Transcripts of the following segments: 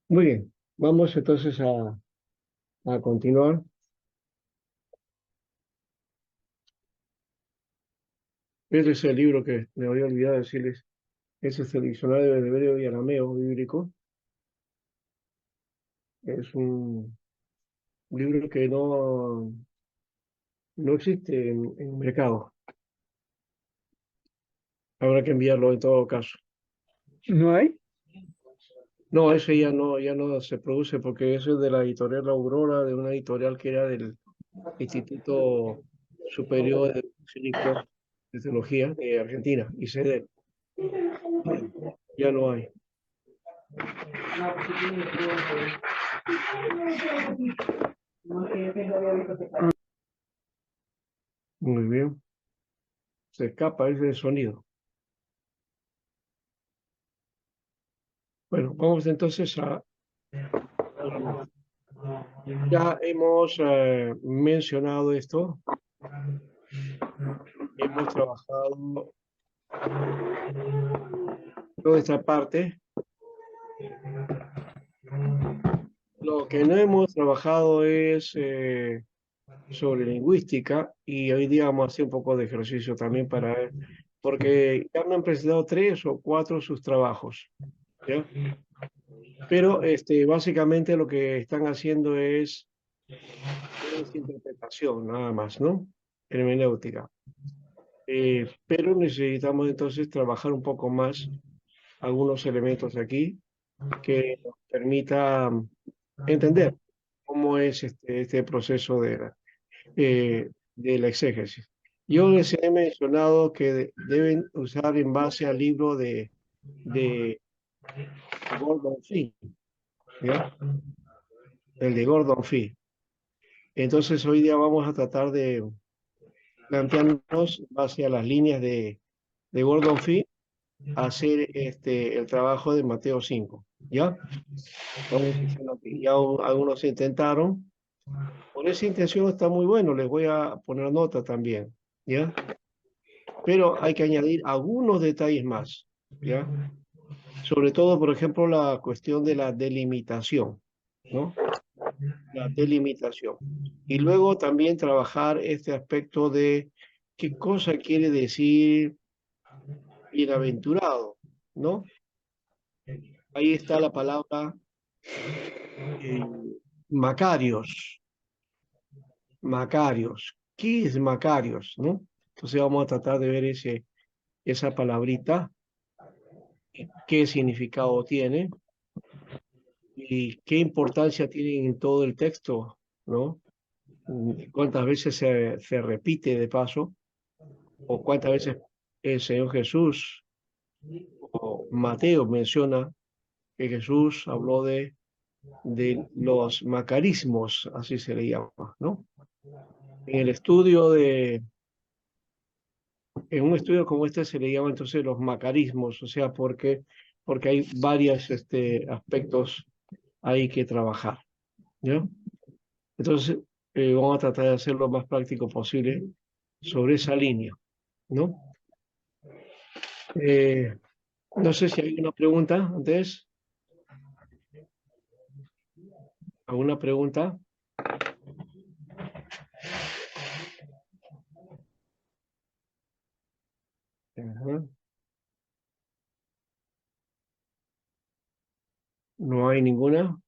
Muy bien, vamos entonces a continuar. Este es el libro que me había olvidado decirles. Ese es el diccionario de hebreo y arameo bíblico. Es un libro que no existe en el mercado. Habrá que enviarlo en todo caso. ¿No hay? No, ese ya no se produce porque ese es de la editorial La Aurora, de una editorial que era del Instituto Superior de Educación y Tecnología de Argentina, ICD. Ya no hay. Muy bien. Se escapa ese sonido. Bueno, vamos entonces a la nota. Ya hemos mencionado esto, hemos trabajado toda esta parte. Lo que no hemos trabajado es sobre lingüística y hoy día vamos a hacer un poco de ejercicio también para ver, porque ya me han presentado 3 o 4 sus trabajos, ¿ya? Pero básicamente lo que están haciendo es interpretación, nada más, ¿no? Hermenéutica. Pero necesitamos entonces trabajar un poco más algunos elementos aquí que nos permita entender cómo es este proceso de la exégesis. Yo les he mencionado que deben usar en base al libro de Gordon Fee, ¿ya? El de Gordon Fee. Entonces hoy día vamos a tratar de plantearnos en base a las líneas de Gordon Fee hacer el trabajo de Mateo 5, ¿ya? Vamos diciendo aquí, ya algunos intentaron. Por esa intención está muy bueno, les voy a poner nota también, ¿ya? Pero hay que añadir algunos detalles más, ¿ya? Sobre todo, por ejemplo, la cuestión de la delimitación, ¿no? La delimitación. Y luego también trabajar este aspecto de qué cosa quiere decir bienaventurado, ¿no? Ahí está la palabra eh, Macarios. Macarios. ¿Qué es Macarios, no? Entonces vamos a tratar de ver esa palabrita, qué significado tiene y qué importancia tiene en todo el texto, ¿no? Cuántas veces se repite de paso, o cuántas veces el Señor Jesús o Mateo menciona que Jesús habló de los macarismos, así se le llama, ¿no? En el estudio en un estudio como este se le llama entonces los macarismos, o sea, porque hay varios aspectos ahí que trabajar, ¿ya? Entonces, vamos a tratar de hacer lo más práctico posible sobre esa línea, ¿no? Eh, no sé si hay una pregunta antes. ¿Alguna pregunta? Ajá. ¿No hay ninguna?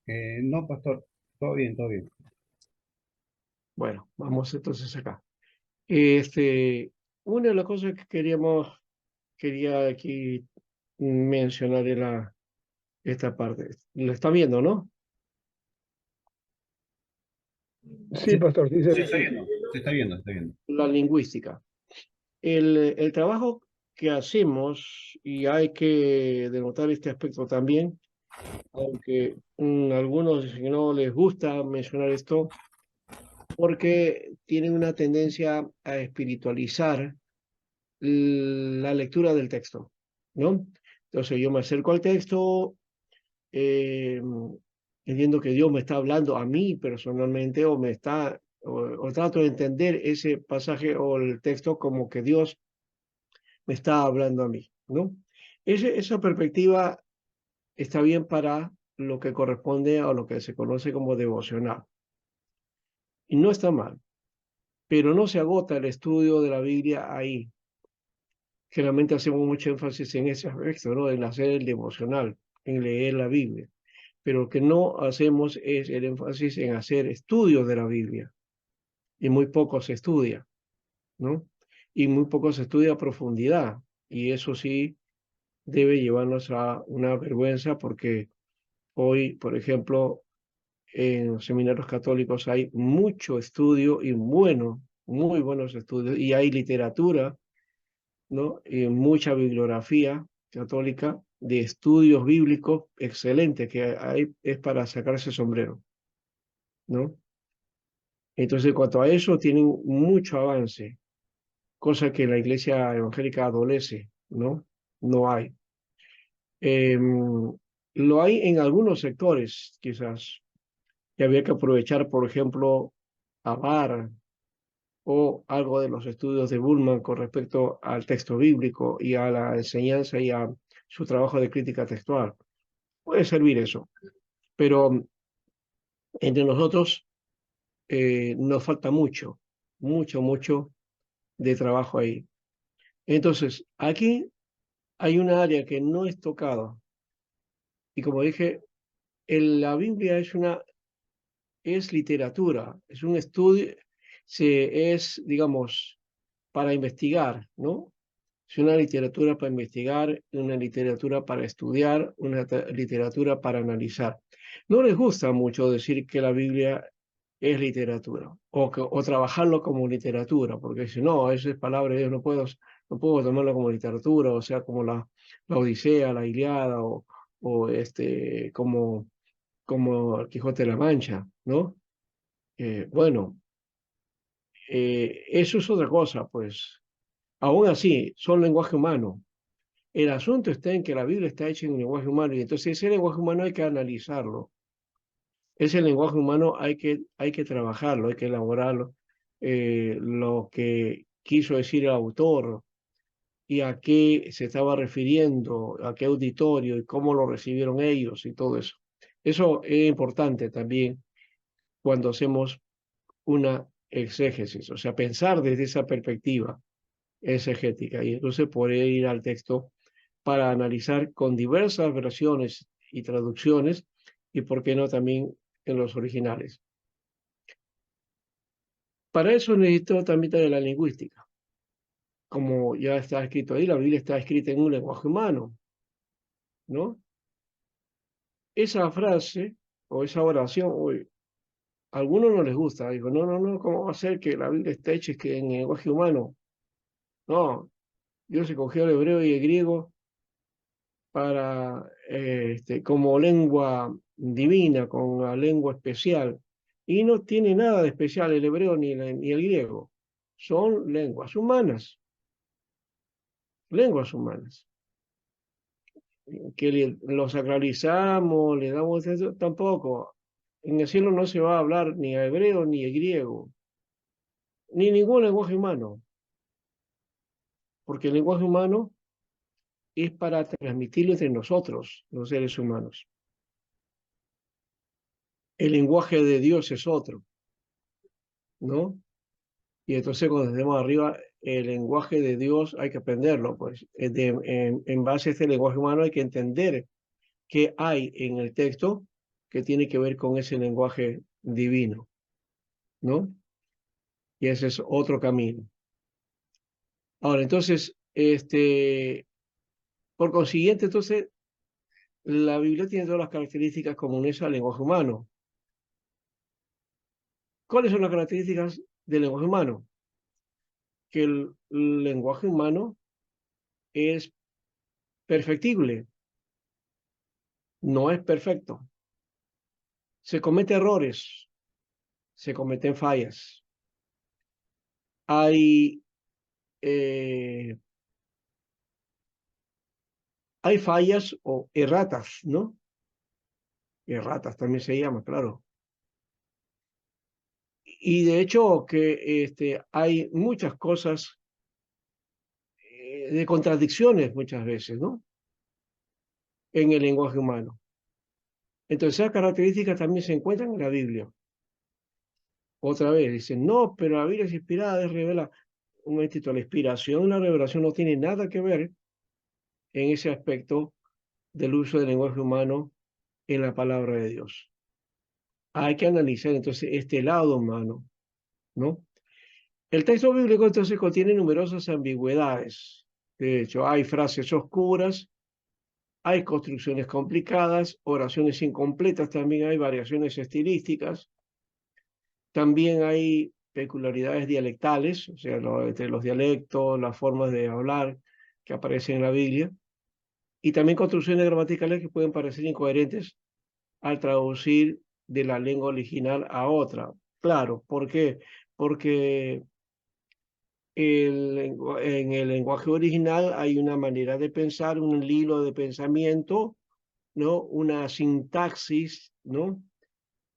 No, pastor, todo bien, todo bien. Bueno, vamos entonces acá. Este, una de las cosas que quería aquí mencionar era esta parte. Lo está viendo, ¿no? Sí, pastor, sí se Se ve. está viendo, se está viendo, se está viendo. La lingüística. El trabajo que hacemos, y hay que denotar este aspecto también, aunque algunos no les gusta mencionar esto, porque tienen una tendencia a espiritualizar la lectura del texto, ¿no? Entonces yo me acerco al texto, eh, entiendo que Dios me está hablando a mí personalmente o trato de entender ese pasaje o el texto como que Dios me está hablando a mí, ¿no? Esa perspectiva está bien para lo que corresponde a lo que se conoce como devocional. Y no está mal, pero no se agota el estudio de la Biblia ahí. Generalmente hacemos mucho énfasis en ese aspecto, ¿no? En hacer el devocional, en leer la Biblia. Pero lo que no hacemos es el énfasis en hacer estudios de la Biblia. Y muy poco se estudia, ¿no? Y muy poco se estudia a profundidad. Y eso sí debe llevarnos a una vergüenza porque hoy, por ejemplo, en los seminarios católicos hay mucho estudio y muy buenos estudios, y hay literatura, ¿no? Y mucha bibliografía católica de estudios bíblicos excelentes que hay, es para sacarse el sombrero, ¿no? Entonces, en cuanto a eso, tienen mucho avance, cosa que la iglesia evangélica adolece, ¿no? No hay. Lo hay en algunos sectores, quizás, que había que aprovechar, por ejemplo, a Barr o algo de los estudios de Bullman con respecto al texto bíblico y a la enseñanza y a su trabajo de crítica textual. Puede servir eso, pero entre nosotros nos falta mucho de trabajo ahí. Entonces, aquí hay una área que no es tocada y como dije, la Biblia es literatura, es un estudio, digamos, para investigar, ¿no? Es una literatura para investigar, una literatura para estudiar, una literatura para analizar. No les gusta mucho decir que la Biblia es literatura o trabajarlo como literatura, porque dicen, no, esa es palabra de Dios, no puedo tomarlo como literatura, o sea, como la Odisea, la Ilíada o como el Quijote de la Mancha, ¿no? Bueno, eso es otra cosa, pues. Aún así, son lenguaje humano. El asunto está en que la Biblia está hecha en lenguaje humano y entonces ese lenguaje humano hay que analizarlo. Ese lenguaje humano hay que trabajarlo, hay que elaborarlo. Lo que quiso decir el autor y a qué se estaba refiriendo, a qué auditorio y cómo lo recibieron ellos y todo eso. Eso es importante también cuando hacemos una exégesis, o sea, pensar desde esa perspectiva exegética y entonces poder ir al texto para analizar con diversas versiones y traducciones y, por qué no, también en los originales. Para eso necesito también de la lingüística. Como ya está escrito ahí, la Biblia está escrita en un lenguaje humano, ¿no? Esa frase o esa oración, hoy, a algunos no les gusta. Digo, no, no, no, ¿cómo va a ser que la Biblia está hecha en lenguaje humano? No, Dios escogió el hebreo y el griego para, como lengua divina, con la lengua especial. Y no tiene nada de especial el hebreo ni el griego. Son lenguas humanas. Que lo sacralizamos, le damos eso, tampoco. En el cielo no se va a hablar ni hebreo ni griego, ni ningún lenguaje humano, porque el lenguaje humano es para transmitirlo entre nosotros, los seres humanos. El lenguaje de Dios es otro, ¿no? Y entonces cuando estemos arriba, el lenguaje de Dios hay que aprenderlo, pues en base a este lenguaje humano hay que entender qué hay en el texto que tiene que ver con ese lenguaje divino, ¿no? Y ese es otro camino. Ahora, entonces, por consiguiente, entonces, la Biblia tiene todas las características comunes al lenguaje humano. ¿Cuáles son las características del lenguaje humano? Que el lenguaje humano es perfectible, no es perfecto. Se cometen errores, se cometen fallas. Hay, eh, hay fallas o erratas, ¿no? Erratas también se llama, claro. Y de hecho que hay muchas cosas de contradicciones muchas veces, ¿no? En el lenguaje humano. Entonces, esas características también se encuentran en la Biblia. Otra vez, dicen, no, pero la Biblia es inspirada, es revelada. Un momentito, la inspiración y la revelación no tienen nada que ver en ese aspecto del uso del lenguaje humano en la palabra de Dios. Hay que analizar entonces este lado humano, ¿no? El texto bíblico entonces contiene numerosas ambigüedades. De hecho, hay frases oscuras, hay construcciones complicadas, oraciones incompletas, también hay variaciones estilísticas, también hay peculiaridades dialectales, o sea, entre los dialectos, las formas de hablar que aparecen en la Biblia, y también construcciones gramaticales que pueden parecer incoherentes al traducir de la lengua original a otra. Claro, ¿por qué? Porque en el lenguaje original hay una manera de pensar, un hilo de pensamiento, ¿no? Una sintaxis, ¿no?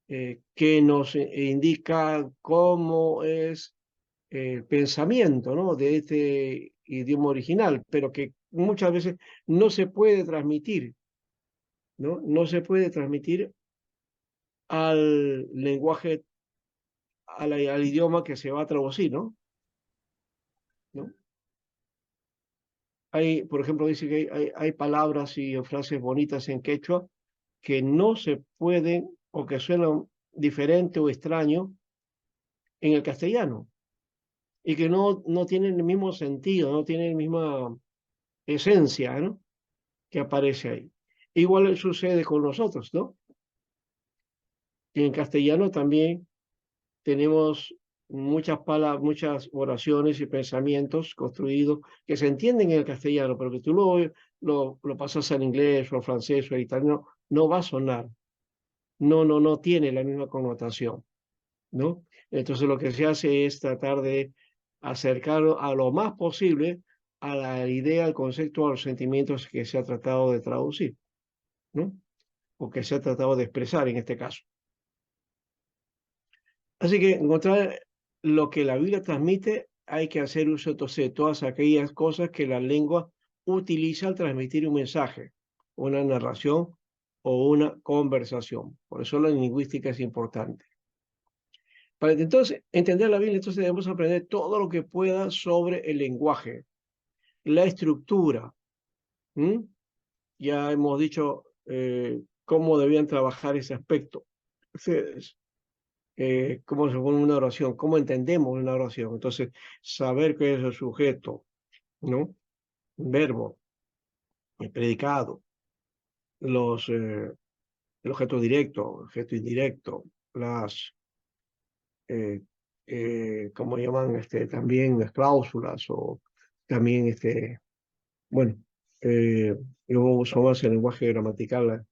Que nos indica cómo es el pensamiento, ¿no? De este idioma original, pero que muchas veces no se puede transmitir, ¿no? No se puede transmitir al lenguaje, al idioma que se va a traducir, ¿no? ¿No? Hay, por ejemplo, dice que hay palabras y frases bonitas en quechua que no se pueden o que suenan diferente o extraño en el castellano y que no tienen el mismo sentido, no tienen la misma esencia, ¿no? Que aparece ahí. Igual sucede con nosotros, ¿no? Y en castellano también tenemos muchas palabras, muchas oraciones y pensamientos construidos que se entienden en el castellano, pero que tú lo pasas al inglés o al francés o al italiano, no va a sonar. No tiene la misma connotación, ¿no? Entonces lo que se hace es tratar de acercarlo a lo más posible a la idea, al concepto, a los sentimientos que se ha tratado de traducir, ¿no? O que se ha tratado de expresar en este caso. Así que encontrar lo que la Biblia transmite, hay que hacer uso entonces de todas aquellas cosas que la lengua utiliza al transmitir un mensaje, una narración o una conversación. Por eso la lingüística es importante. Para entonces entender la Biblia, entonces debemos aprender todo lo que pueda sobre el lenguaje, la estructura. ¿Mm? Ya hemos dicho cómo debían trabajar ese aspecto. Ustedes, cómo se pone una oración, cómo entendemos una oración. Entonces, saber qué es el sujeto, ¿no? Verbo, el predicado, el objeto directo, objeto indirecto, las, ¿cómo llaman? También las cláusulas o también, bueno, yo uso más el lenguaje gramatical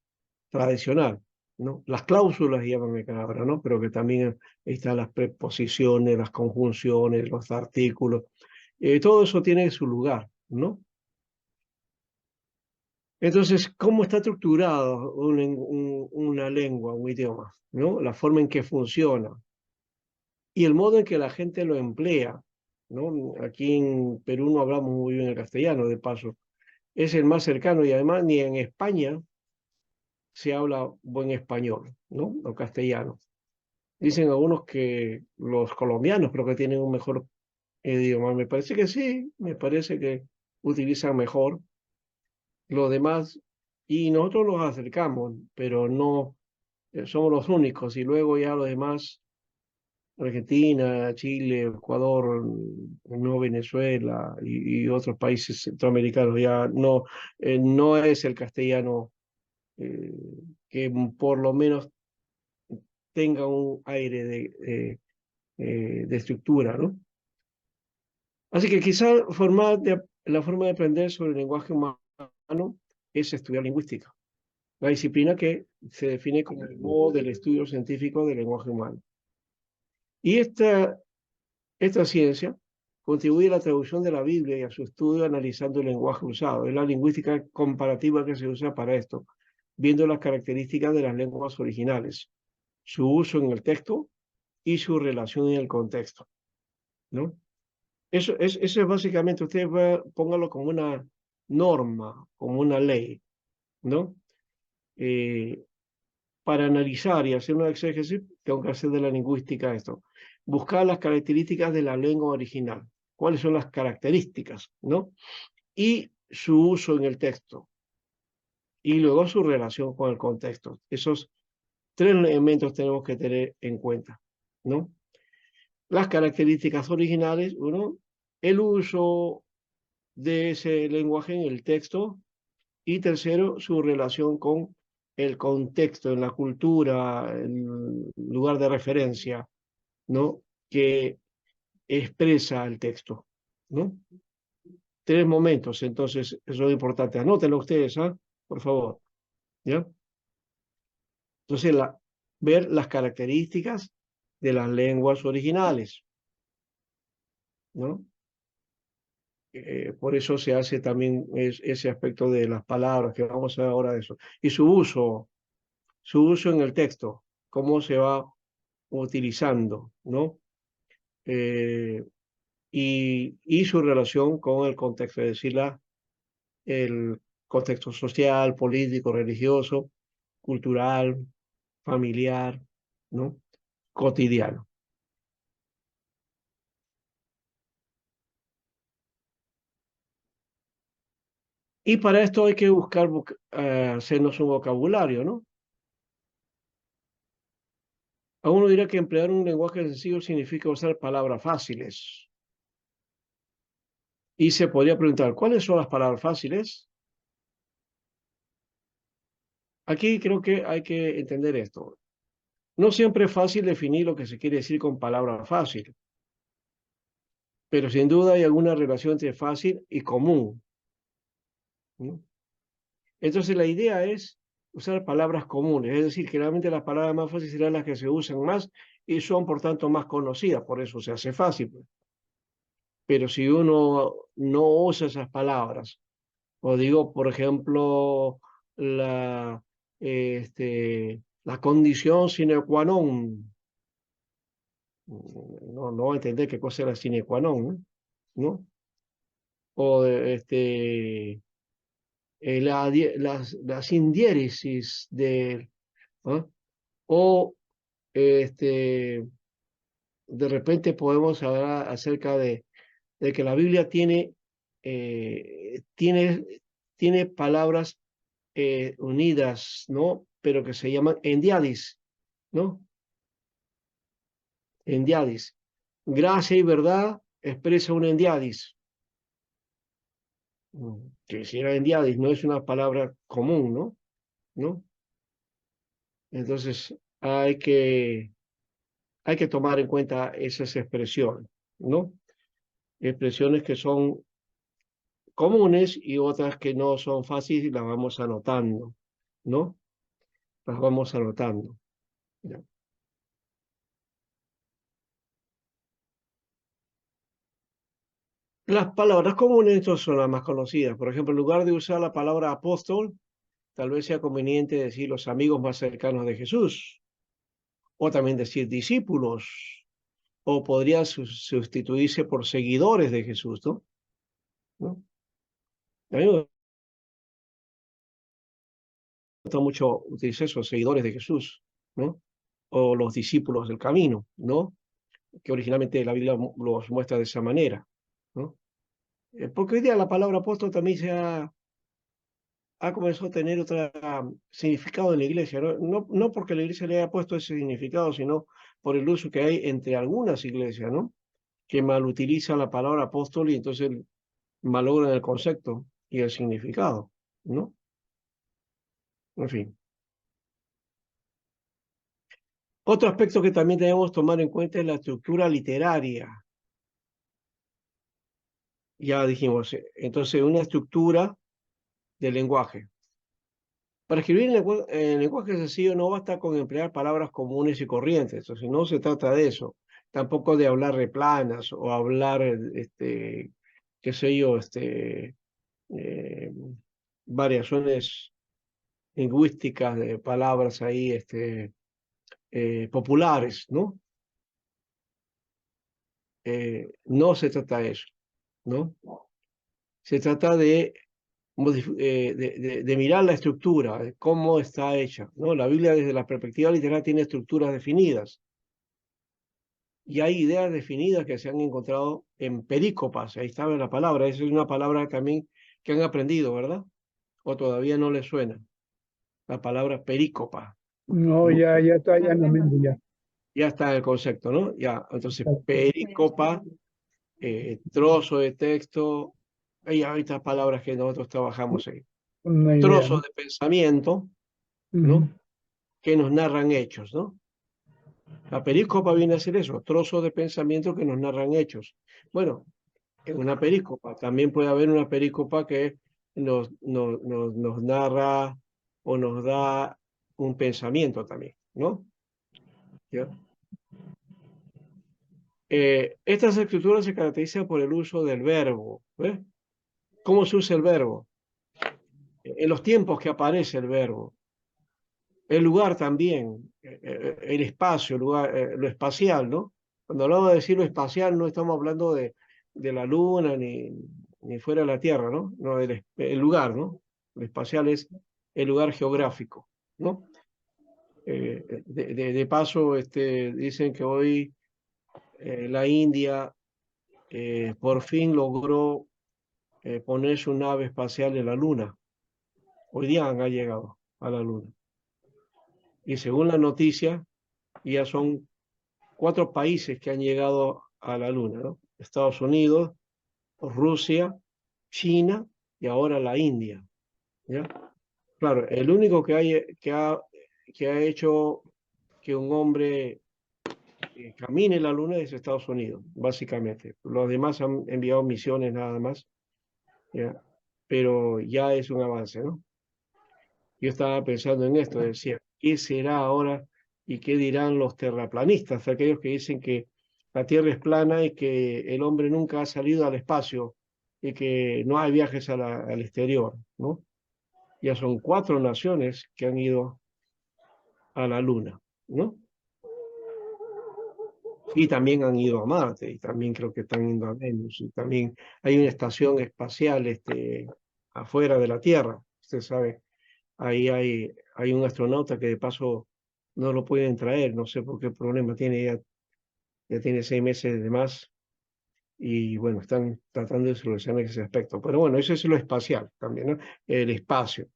tradicional, ¿no? Las cláusulas llaman de palabra, ¿no? Pero que también están las preposiciones, las conjunciones, los artículos, todo eso tiene su lugar, ¿no? Entonces, ¿cómo está estructurado una lengua, un idioma, ¿no? La forma en que funciona y el modo en que la gente lo emplea, ¿no? Aquí en Perú no hablamos muy bien el castellano, de paso. Es el más cercano y además ni en España se habla buen español, ¿no? O castellano. Dicen algunos que los colombianos creo que tienen un mejor idioma. Me parece que sí, me parece que utilizan mejor los demás y nosotros los acercamos, pero no somos los únicos. Y luego ya los demás, Argentina, Chile, Ecuador, no Venezuela y otros países centroamericanos, ya no es el castellano eh, que por lo menos tenga un aire de estructura, ¿no? Así que quizá la forma de aprender sobre el lenguaje humano es estudiar lingüística, la disciplina que se define como el modo del estudio científico del lenguaje humano. Y esta ciencia contribuye a la traducción de la Biblia y a su estudio analizando el lenguaje usado. Es la lingüística comparativa que se usa para esto, viendo las características de las lenguas originales, su uso en el texto y su relación en el contexto, ¿no? Eso es básicamente, póngalo como una norma, como una ley, ¿no? Eh, para analizar y hacer una exégesis, tengo que hacer de la lingüística esto. Buscar las características de la lengua original. ¿Cuáles son las características, no? Y su uso en el texto. Y luego su relación con el contexto. Esos tres elementos tenemos que tener en cuenta, ¿no? Las características originales, uno, el uso de ese lenguaje en el texto, y tercero, su relación con el contexto, en la cultura, el lugar de referencia, ¿no? Que expresa el texto, ¿no? Tres momentos, entonces, eso es importante. Anótenlo ustedes, ¿ah? Por favor, ¿ya? Entonces, ver las características de las lenguas originales, ¿no? Por eso se hace también ese aspecto de las palabras, que vamos a ver ahora de eso. Y su uso en el texto, cómo se va utilizando, ¿no? Eh, y su relación con el contexto, es decir, el contexto social, político, religioso, cultural, familiar, ¿no? Cotidiano. Y para esto hay que buscar, hacernos un vocabulario, ¿no? A uno dirá que emplear un lenguaje sencillo significa usar palabras fáciles. Y se podría preguntar, ¿cuáles son las palabras fáciles? Aquí creo que hay que entender esto. No siempre es fácil definir lo que se quiere decir con palabra fácil, pero sin duda hay alguna relación entre fácil y común, ¿no? Entonces la idea es usar palabras comunes, es decir, que realmente las palabras más fáciles serán las que se usan más y son por tanto más conocidas, por eso se hace fácil, pues. Pero si uno no usa esas palabras, o digo, por ejemplo, la, la condición sine qua non, no va a entender qué cosa era sine qua non, ¿no? ¿No? O las indiéresis de, ¿no? O este, de repente podemos hablar acerca de que la Biblia eh, tiene, tiene palabras unidas, ¿no? Pero que se llaman endiadis, ¿no? Endiadis. Gracia y verdad expresa un endiadis. Que si era endiadis no es una palabra común, ¿no? ¿No? Entonces hay que tomar en cuenta esas expresiones, ¿no? Expresiones que son comunes y otras que no son fáciles y las vamos anotando, ¿no? Las vamos anotando. ¿Ya? Las palabras comunes estas son las más conocidas. Por ejemplo, en lugar de usar la palabra apóstol, tal vez sea conveniente decir los amigos más cercanos de Jesús, o también decir discípulos, o podría sustituirse por seguidores de Jesús, ¿no? ¿No? A mí me gusta mucho utilizar esos seguidores de Jesús, ¿no? O los discípulos del camino, ¿no? Que originalmente la Biblia los muestra de esa manera, ¿no? Porque hoy día la palabra apóstol también ha comenzado a tener otro significado en la iglesia, ¿no? No porque la iglesia le haya puesto ese significado, sino por el uso que hay entre algunas iglesias, ¿no? Que mal utilizan la palabra apóstol y entonces malogran el concepto y el significado, ¿no? En fin. Otro aspecto que también debemos tomar en cuenta es la estructura literaria. Ya dijimos, entonces una estructura del lenguaje. Para escribir en lenguaje sencillo no basta con emplear palabras comunes y corrientes, entonces no se trata de eso, tampoco de hablar replanas o hablar, qué sé yo, eh, variaciones lingüísticas de palabras ahí, populares, ¿no? no se trata de eso, ¿no? Se trata de, de mirar la estructura, de cómo está hecha, ¿no? La Biblia desde la perspectiva literal tiene estructuras definidas. Y hay ideas definidas que se han encontrado en perícopas. Ahí estaba la palabra. Esa es una palabra también que han aprendido, ¿verdad? O todavía no les suena. La palabra perícopa. No, ¿No? ya está, ya en la mente, ya. Ya está el concepto, ¿no? Ya. Entonces, perícopa, trozo de texto. Hay estas palabras que nosotros trabajamos ahí. Una idea, Trozo ¿no? de pensamiento, Ujú. ¿no? Que nos narran hechos, ¿no? La perícopa viene a ser eso, trozos de pensamiento que nos narran hechos. Bueno, en una perícopa. También puede haber una perícopa que nos narra o nos da un pensamiento también, ¿no? ¿Ya? Estas escrituras se caracterizan por el uso del verbo. ¿Ves? ¿Cómo se usa el verbo? En los tiempos que aparece el verbo. El lugar también, el espacio, el lugar, lo espacial, ¿no? Cuando hablamos de decir lo espacial, no estamos hablando de la luna ni fuera de la Tierra, ¿no? No, el lugar, ¿no? Lo espacial es el lugar geográfico, ¿no? De paso, dicen que hoy la India por fin logró poner su nave espacial en la Luna. Hoy día han llegado a la Luna. Y según la noticia, ya son 4 países que han llegado a la Luna, ¿no? Estados Unidos, Rusia, China y ahora la India, ¿ya? Claro, el único que ha hecho que un hombre camine la Luna es Estados Unidos, básicamente. Los demás han enviado misiones nada más, ¿ya? Pero ya es un avance, ¿no? Yo estaba pensando en esto, decía, ¿qué será ahora y qué dirán los terraplanistas, aquellos que dicen que la Tierra es plana y que el hombre nunca ha salido al espacio y que no hay viajes al exterior, ¿no? Ya son 4 naciones que han ido a la Luna, ¿no? Y también han ido a Marte, y también creo que están yendo a Venus, y también hay una estación espacial afuera de la Tierra, usted sabe. Ahí hay un astronauta que de paso no lo pueden traer, no sé por qué problema tiene, ya tiene 6 meses de más y bueno, están tratando de solucionar ese aspecto. Pero bueno, eso es lo espacial también, ¿no? El espacio,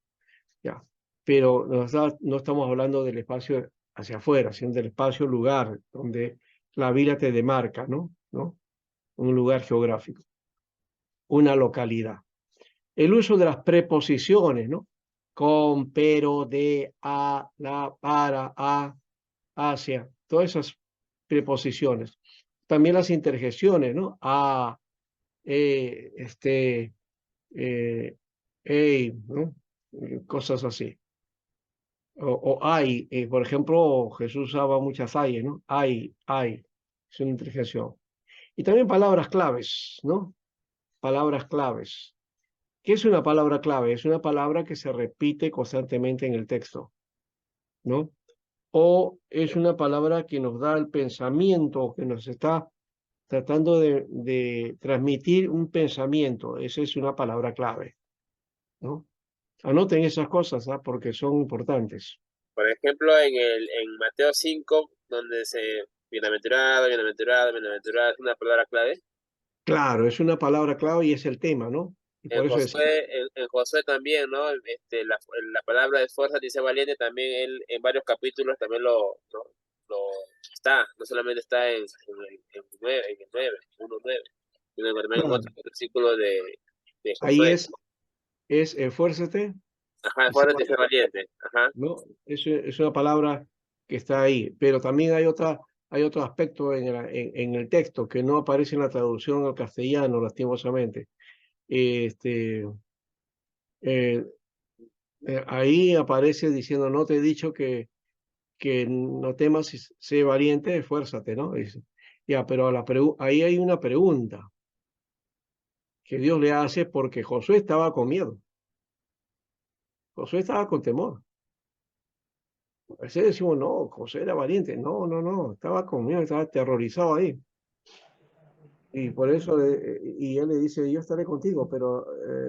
ya. Pero no estamos hablando del espacio hacia afuera, sino del espacio lugar donde la vida te demarca, ¿no? ¿No? Un lugar geográfico, una localidad. El uso de las preposiciones, ¿no? Con, pero, de, a, la, para, a, hacia, todas esas preposiciones. También las interjecciones, ¿no? A, eh, hey, ¿no? Cosas así. O hay, por ejemplo, Jesús usaba muchas hay, ¿no? Hay, es una interjección. Y también palabras claves, ¿no? Palabras claves. ¿Qué es una palabra clave? Es una palabra que se repite constantemente en el texto, ¿no? O es una palabra que nos da el pensamiento, que nos está tratando de transmitir un pensamiento. Esa es una palabra clave, ¿no? Anoten esas cosas, ¿ah? Porque son importantes. Por ejemplo, en Mateo 5, donde se bienaventurado, bienaventurado, bienaventurado, es una palabra clave. Claro, es una palabra clave y es el tema, ¿no? Y En por eso decimos, Josué, en Josué también, ¿no? La palabra de fuerza dice valiente, también él en varios capítulos también lo está, no solamente está en el 9, en el 9, 1:9, sino también en claro, otros versículos de ahí Josué. es esfuérzate Ajá, y sé fuerte y sé valiente, valiente. Ajá. ¿no? Es una palabra que está ahí, pero también hay otro aspecto en el texto que no aparece en la traducción al castellano, lastimosamente. Este, eh, ahí aparece diciendo, no te he dicho que no temas y sé valiente, esfuérzate, ¿no? Dice. Ya, pero ahí hay una pregunta que Dios le hace porque Josué estaba con miedo, Josué estaba con temor. A veces decimos, no, Josué era valiente, no, estaba con miedo, estaba aterrorizado ahí. Y por eso, y él le dice, yo estaré contigo, pero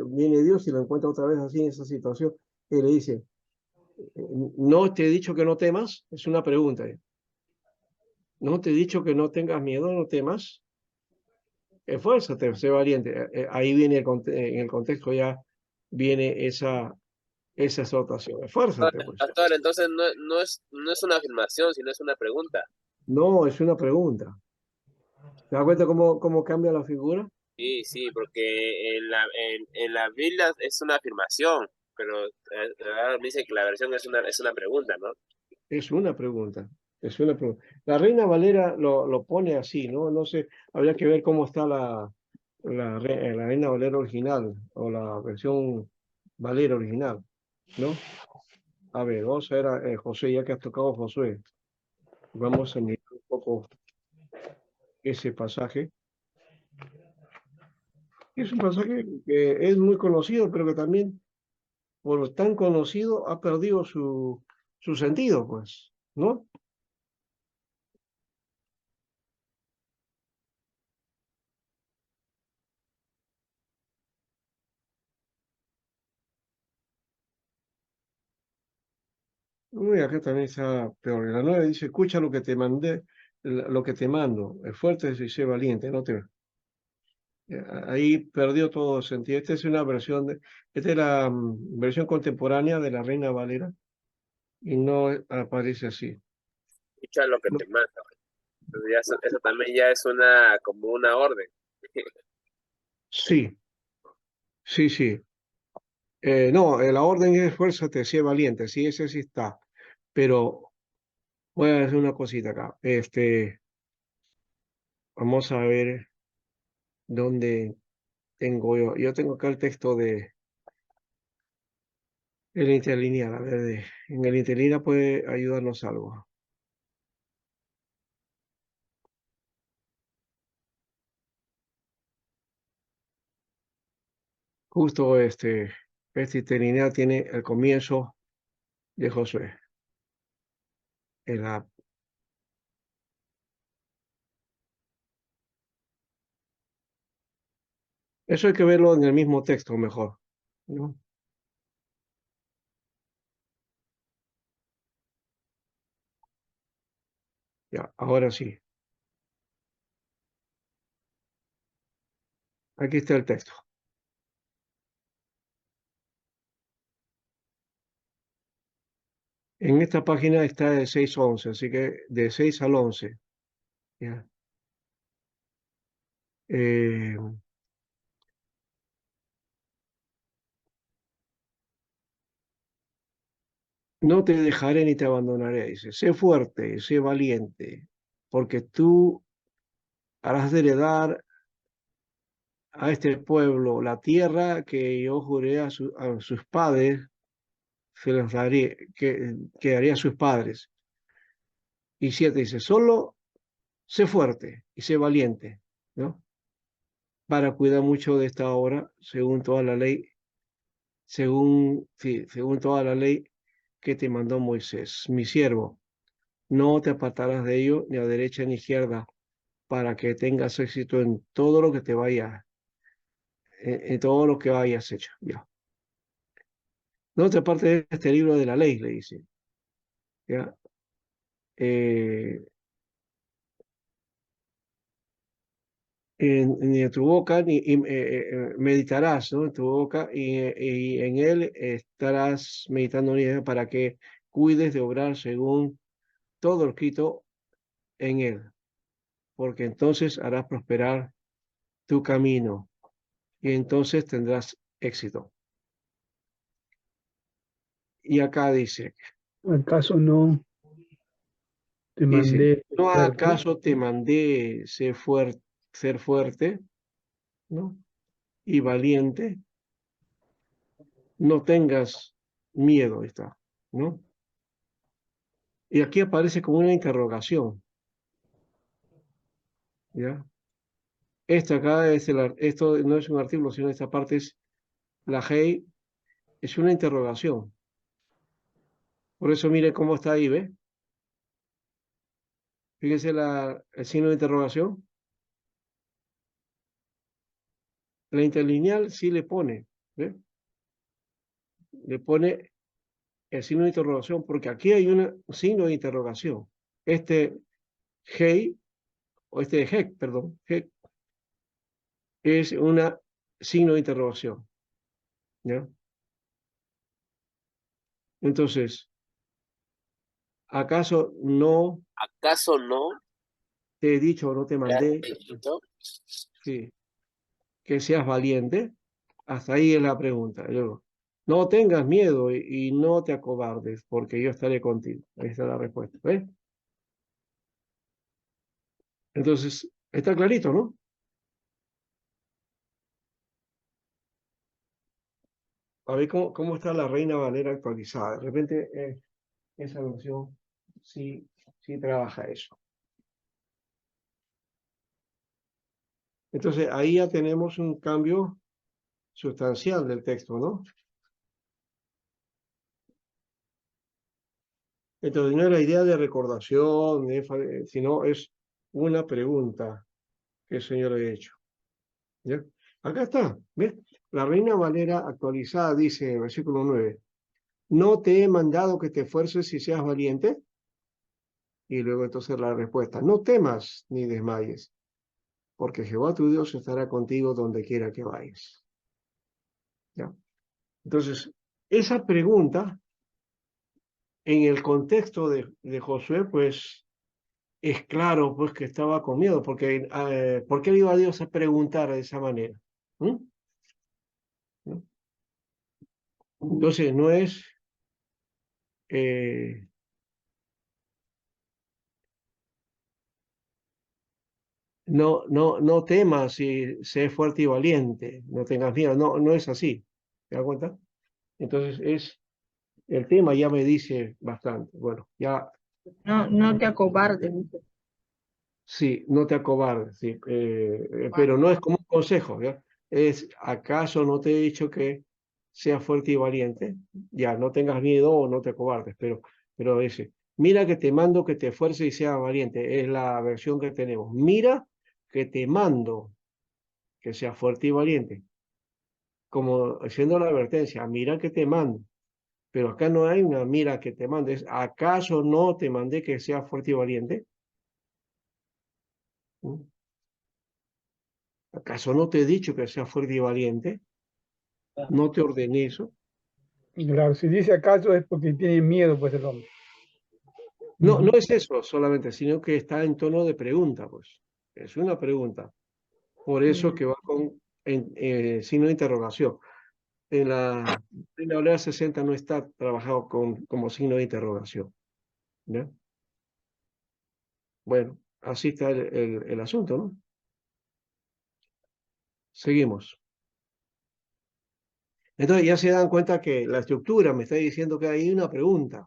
viene Dios y lo encuentra otra vez así en esa situación. Y le dice, no te he dicho que no temas, es una pregunta. No te he dicho que no tengas miedo, no temas. Esfuérzate, sé valiente. Ahí viene en el contexto ya viene esa exhortación. Esfuérzate, pues. Pastor, entonces no es una afirmación, sino es una pregunta. No, es una pregunta. ¿Te das cuenta cómo cambia la figura? Sí, sí, porque en la Biblia es una afirmación, pero ahora dice que la versión es una pregunta, ¿no? Es una pregunta. Es una pregunta. La Reina Valera lo pone así, ¿no? No sé, habría que ver cómo está la Reina Valera original o la versión Valera original, ¿no? A ver, vamos a ver, José, ya que has tocado Josué, vamos a mirar un poco ese pasaje. Es un pasaje que es muy conocido, pero que también, por tan conocido, ha perdido su sentido, pues, ¿no? Uy, acá también está peor. La 9 dice, escucha lo que te mandé, lo que te mando. Es fuerte y sé valiente, no te... Ahí perdió todo sentido. Esta es una versión esta es la versión contemporánea de la Reina Valera y no aparece así. Escucha lo que No, te manda. Entonces eso también ya es como una orden. sí, sí, sí. No, la orden es fuérzate, sé valiente, sí, ese sí está. Pero voy a hacer una cosita acá. Vamos a ver dónde tengo yo. Yo tengo acá el texto de el interlineal. A ver, en el interlineal puede ayudarnos algo. Justo este interlineal tiene el comienzo de Josué. En la, eso hay que verlo en el mismo texto mejor, ¿no? Ya, ahora sí. Aquí está el texto. En esta página está de 6 a 11, así que de 6 al 11. ¿Ya? Eh, no te dejaré ni te abandonaré, dice. Sé fuerte, sé valiente, porque tú harás de heredar a este pueblo la tierra que yo juré a sus padres, se les daré, que daría a sus padres. Y 7 dice, solo sé fuerte y sé valiente, ¿no? Para cuidar mucho de esta obra, según toda la ley, según toda la ley que te mandó Moisés, mi siervo. No te apartarás de ello ni a derecha ni a izquierda, para que tengas éxito en todo lo que te vaya, en todo lo que hayas hecho. Ya. No te apartes de este libro de la ley, le dice. ¿Ya? Eh, ni de tu boca, meditarás, ¿no? En tu boca y en él estarás meditando para que cuides de obrar según todo lo escrito en él, porque entonces harás prosperar tu camino y entonces tendrás éxito. Y acá ¿Acaso no te dice, mandé ¿no fuerte? acaso te mandé ser fuerte, ¿no? Y valiente? No tengas miedo, está, ¿no? Y aquí aparece como una interrogación, ¿ya? Esto no es un artículo, sino esta parte es la Hey, es una interrogación. Por eso mire cómo está ahí, ¿ve? Fíjese el signo de interrogación. La interlineal sí le pone, ¿ve? Le pone el signo de interrogación, porque aquí hay un signo de interrogación. Este hey, o este heck, perdón, heck, es un signo de interrogación, ¿ya? Entonces, ¿acaso no ¿Acaso no? te he dicho o no te mandé Clarito. sí, que seas valiente? Hasta ahí es la pregunta. Luego, no tengas miedo y no te acobardes, porque yo estaré contigo. Ahí está la respuesta. ¿Ves? Entonces, está clarito, ¿no? A ver cómo está la Reina Valera actualizada. De repente, esa versión sí, sí trabaja eso. Entonces, ahí ya tenemos un cambio sustancial del texto, ¿no? Entonces, no es la idea de recordación, sino es una pregunta que el Señor ha hecho. ¿Ya? Acá está, ¿ves? La Reina Valera actualizada dice, versículo 9, ¿no te he mandado que te esfuerces y seas valiente? Y luego entonces la respuesta, no temas ni desmayes, porque Jehová tu Dios estará contigo donde quiera que vayas. ¿Ya? Entonces, esa pregunta, en el contexto de Josué, pues es claro pues que estaba con miedo, porque ¿por qué le iba a Dios a preguntar de esa manera? ¿Mm? ¿No? Entonces, no es... no temas y sé fuerte y valiente, no tengas miedo, no es así, ¿te das cuenta? Entonces el tema ya me dice bastante, bueno, ya No te acobardes. sí, no te acobardes, sí, pero no es como un consejo, ¿ya? Es, ¿acaso no te he dicho que seas fuerte y valiente? Ya, no tengas miedo o no te acobardes, pero ese, mira que te mando que te esfuerces y seas valiente, es la versión que tenemos, mira que te mando que seas fuerte y valiente, como haciendo la advertencia, mira que te mando, pero acá no hay una mira que te mande, es ¿acaso no te mandé que seas fuerte y valiente? ¿Mm? ¿Acaso no te he dicho que seas fuerte y valiente? ¿No te ordené eso? Y claro, si dice acaso es porque tiene miedo, pues el hombre. No, no es eso solamente, sino que está en tono de pregunta, pues. Es una pregunta. Por eso que va con signo de interrogación. En la Reina Valera 60 no está trabajado como signo de interrogación. ¿Ya? Bueno, así está el asunto, ¿no? Seguimos. Entonces ya se dan cuenta que la estructura me está diciendo que hay una pregunta.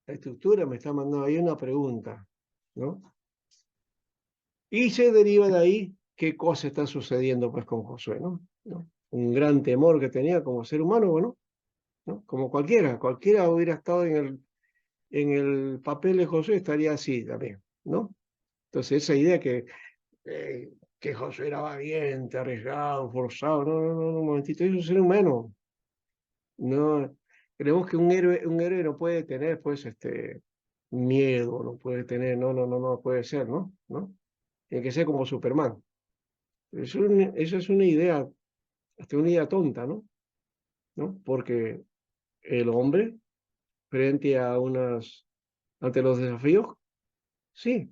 La estructura me está mandando ahí una pregunta, ¿no? Y se deriva de ahí qué cosa está sucediendo pues con Josué, ¿no? Un gran temor que tenía como ser humano, bueno, ¿no? Como cualquiera hubiera estado en el papel de Josué, estaría así también, ¿no? Entonces esa idea que Josué era valiente, arriesgado, forzado, no, un momentito, es un ser humano. No, creemos que un héroe no puede tener, pues, miedo, no puede tener, no puede ser, ¿no? ¿No? Tiene que ser como Superman. Eso es una idea, hasta una idea tonta, ¿no? ¿No? Porque el hombre, frente ante los desafíos, sí,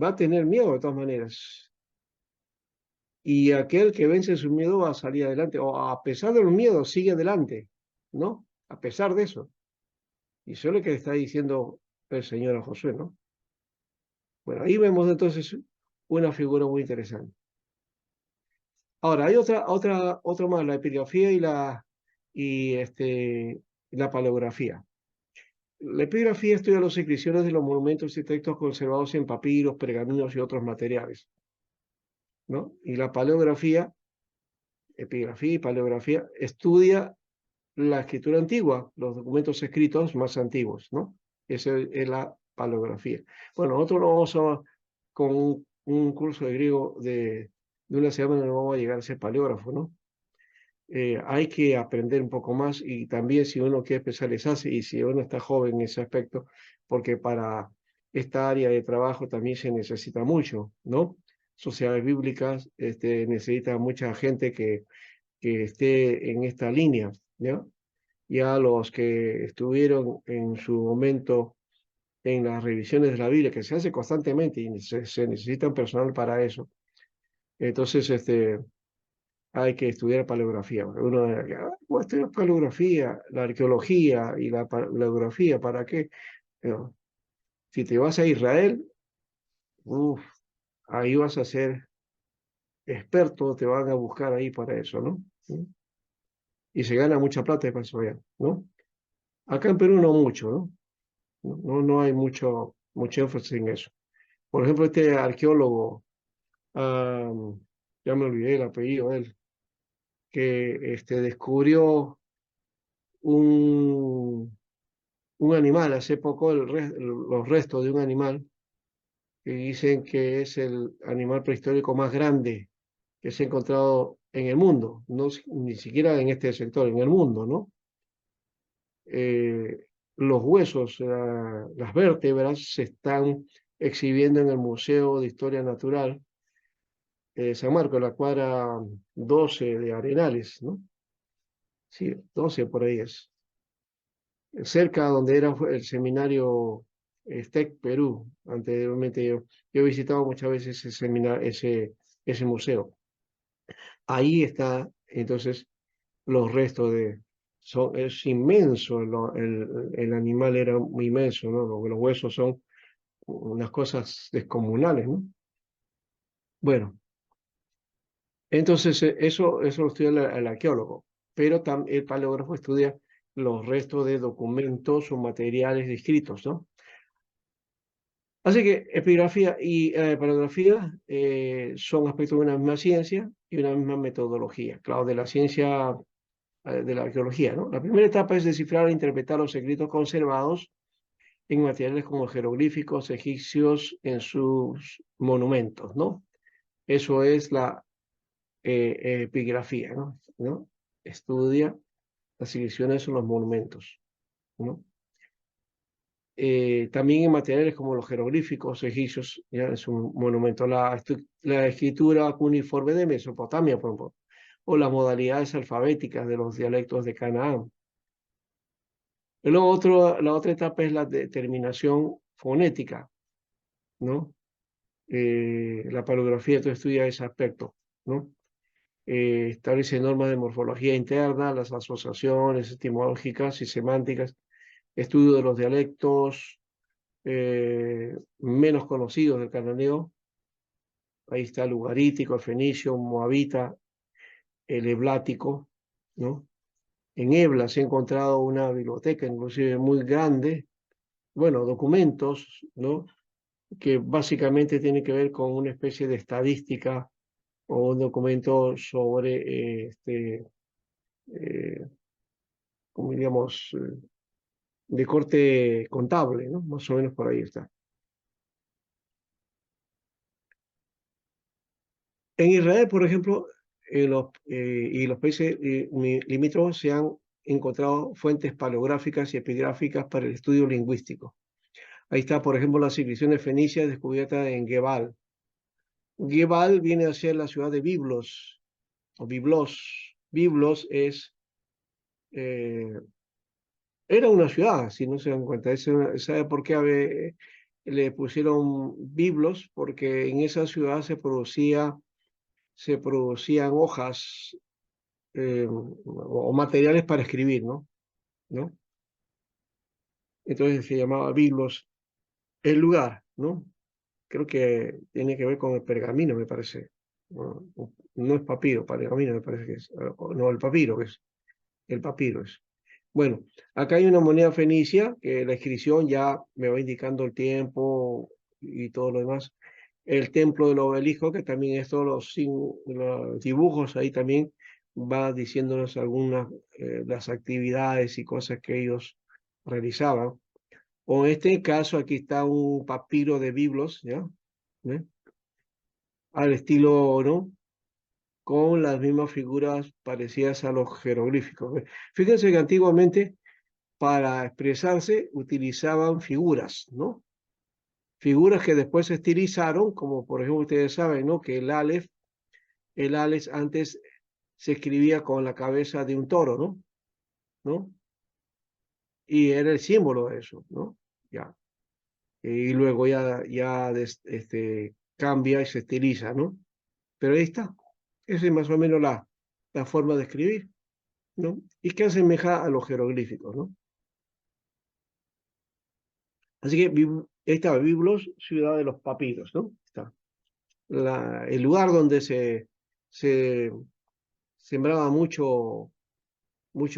va a tener miedo de todas maneras. Y aquel que vence su miedo va a salir adelante, o a pesar de los miedos, sigue adelante, ¿no? A pesar de eso. Y eso es lo que está diciendo el Señor a Josué, ¿no? Bueno, ahí vemos entonces una figura muy interesante. Ahora, hay otra más, la epigrafía y la paleografía. La epigrafía estudia las inscripciones de los monumentos y textos conservados en papiros, pergaminos y otros materiales, ¿no? Y la paleografía, epigrafía y paleografía, estudia la escritura antigua, los documentos escritos más antiguos, ¿no? Esa es la paleografía. Bueno, nosotros lo vamos con un curso de griego De una semana no vamos a llegar a ser paleógrafo, ¿no? Hay que aprender un poco más y también si uno quiere especializarse y si uno está joven en ese aspecto, porque para esta área de trabajo también se necesita mucho, ¿no? Sociedades bíblicas necesita mucha gente que esté en esta línea, ¿ya? Ya los que estuvieron en su momento en las revisiones de la Biblia, que se hace constantemente y se necesita un personal para eso. Entonces, hay que estudiar paleografía. Uno dirá, voy a estudiar paleografía, la arqueología y la paleografía, ¿para qué? Pero, si te vas a Israel, uf, ahí vas a ser experto, te van a buscar ahí para eso, ¿no? ¿Sí? Y se gana mucha plata para eso allá, ¿no? Acá en Perú no mucho, ¿no? No hay mucho énfasis en eso. Por ejemplo, este arqueólogo, ah, ya me olvidé el apellido de él, que descubrió un animal, hace poco los restos de un animal, que dicen que es el animal prehistórico más grande que se ha encontrado en el mundo, no, ni siquiera en este sector, en el mundo, ¿no? Los huesos, las vértebras se están exhibiendo en el Museo de Historia Natural de San Marcos, la cuadra 12 de Arenales, ¿no? Sí, 12 por ahí es. Cerca donde era el seminario STEC Perú. Anteriormente yo he visitado muchas veces ese museo. Ahí está, entonces, los restos es inmenso, el animal era muy inmenso, ¿no? Los huesos son unas cosas descomunales, ¿no? Bueno, entonces eso lo estudia el arqueólogo, pero el paleógrafo estudia los restos de documentos o materiales escritos, ¿no? Así que epigrafía y paleografía son aspectos de una misma ciencia y una misma metodología, claro, de la ciencia de la arqueología, ¿no? La primera etapa es descifrar e interpretar los escritos conservados en materiales como jeroglíficos egipcios en sus monumentos, ¿no? Eso es la epigrafía, ¿no? Estudia las inscripciones en los monumentos, ¿no? También en materiales como los jeroglíficos egipcios, ya es un monumento, la escritura cuneiforme de Mesopotamia, por ejemplo, o las modalidades alfabéticas de los dialectos de Canaán. Y la otra etapa es la determinación fonética, ¿no? La paleografía estudia ese aspecto, ¿no? Establece normas de morfología interna, las asociaciones etimológicas y semánticas, estudio de los dialectos menos conocidos del cananeo. Ahí está el ugarítico, el fenicio, moabita, el eblático, ¿no? En Ebla se ha encontrado una biblioteca inclusive muy grande, bueno, documentos, ¿no? Que básicamente tiene que ver con una especie de estadística o un documento sobre, como diríamos, de corte contable, ¿no? Más o menos por ahí está. En Israel, por ejemplo, y los países limítrofes se han encontrado fuentes paleográficas y epigráficas para el estudio lingüístico. Ahí está, por ejemplo, las inscripciones fenicias descubiertas en Gebal. Gebal viene a ser la ciudad de Biblos, o Biblos. Biblos era una ciudad, si no se dan cuenta. ¿Sabe por qué le pusieron Biblos? Porque en esa ciudad se producían hojas o materiales para escribir, ¿no? Entonces se llamaba Biblos el lugar, ¿no? Creo que tiene que ver con el pergamino, me parece. No es papiro, pergamino me parece que es. No, el papiro es. El papiro es. Bueno, acá hay una moneda fenicia que la inscripción ya me va indicando el tiempo y todo lo demás. El templo del obelisco, que también es todos los dibujos ahí también va diciéndonos algunas las actividades y cosas que ellos realizaban. O en este caso, aquí está un papiro de Biblos, ¿ya? ¿Ve? Al estilo, ¿no? con las mismas figuras parecidas a los jeroglíficos. Fíjense que antiguamente para expresarse utilizaban figuras, ¿no? Figuras que después se estilizaron, como por ejemplo ustedes saben, ¿no? Que el Aleph antes se escribía con la cabeza de un toro, ¿no? ¿No? Y era el símbolo de eso, ¿no? Ya. Y luego cambia y se estiliza, ¿no? Pero ahí está. Esa es más o menos la forma de escribir, ¿no? Y que asemeja a los jeroglíficos, ¿no? Así que ahí está, Biblos, ciudad de los papiros, ¿no? Está. El lugar donde se sembraba muchos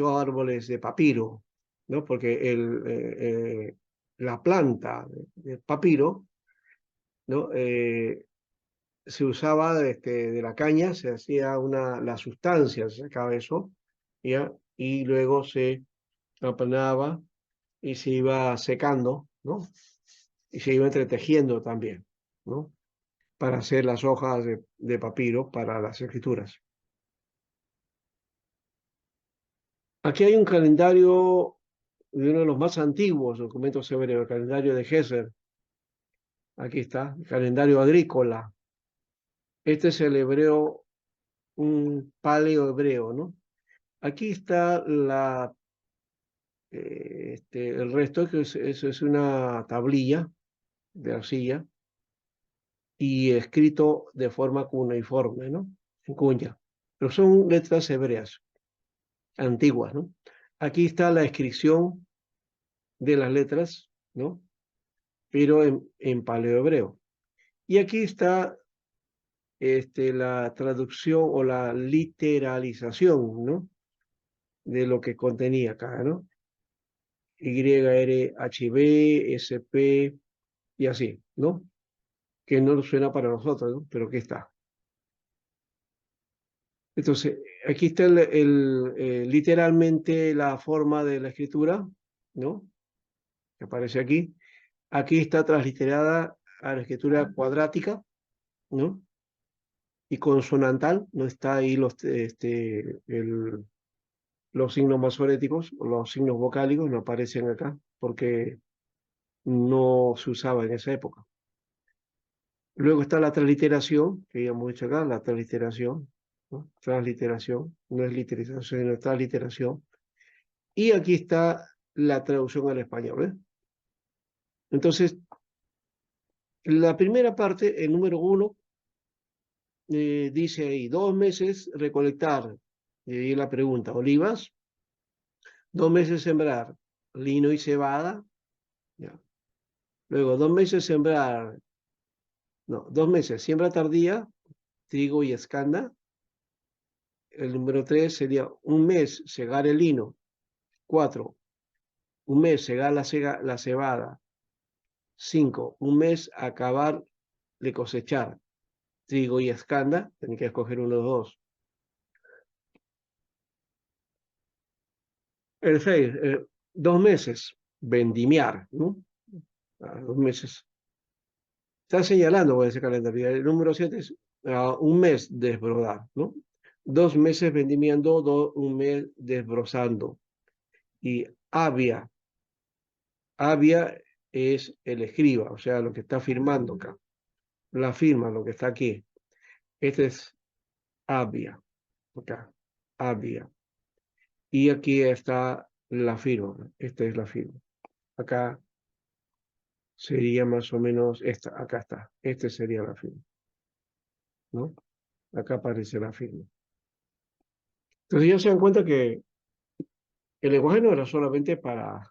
árboles de papiro, ¿no? Porque la planta de papiro, ¿no? Se usaba de la caña, se hacía la sustancia, se sacaba eso, ¿ya? Y luego se aplanaba y se iba secando, ¿no? Y se iba entretejiendo también, ¿no? Para hacer las hojas de papiro para las escrituras. Aquí hay un calendario de uno de los más antiguos documentos hebreos, el calendario de Geser. Aquí está, el calendario agrícola. Este es el hebreo, un paleo hebreo, ¿no? Aquí está el resto, que eso es una tablilla de arcilla y escrito de forma cuneiforme, ¿no? En cuña. Pero son letras hebreas, antiguas, ¿no? Aquí está la inscripción de las letras, ¿no? Pero en paleohebreo. Y aquí está la traducción o la literalización, ¿no? De lo que contenía acá, ¿no? YRHB, SP y así, ¿no? Que no suena para nosotros, ¿no? Pero que está. Entonces, aquí está literalmente la forma de la escritura, ¿no? Que aparece aquí. Aquí está transliterada a la escritura cuadrática, ¿no? Y consonantal, no está ahí los signos masoréticos, los signos vocálicos no aparecen acá, porque no se usaba en esa época. Luego está la transliteración, que ya hemos dicho acá, la transliteración, ¿no? Transliteración, no es literación, sino transliteración. Y aquí está la traducción al español, ¿eh? Entonces, la primera parte, el número 1, dice ahí, 2 meses recolectar, y ahí la pregunta, olivas, 2 meses sembrar lino y cebada, ya. Luego 2 meses sembrar, no, 2 meses siembra tardía, trigo y escanda. El número 3 sería 1 mes segar el lino. 4, 1 mes segar la cebada. 5, 1 mes acabar de cosechar trigo y escanda. Tienen que escoger uno de los dos. El 6, 2 meses vendimiar, ¿no? 2 meses. Está señalando con ese calendario. El número 7 es 1 mes desbrodar, ¿no? 2 meses vendimiando, 1 mes desbrozando. Y avia es el escriba, o sea, lo que está firmando acá. La firma, lo que está aquí. Este es avia, acá, avia. Y aquí está la firma, esta es la firma. Acá sería más o menos esta, acá está, este sería la firma, ¿no? Acá aparece la firma. Entonces ya se dan cuenta que el lenguaje no era solamente para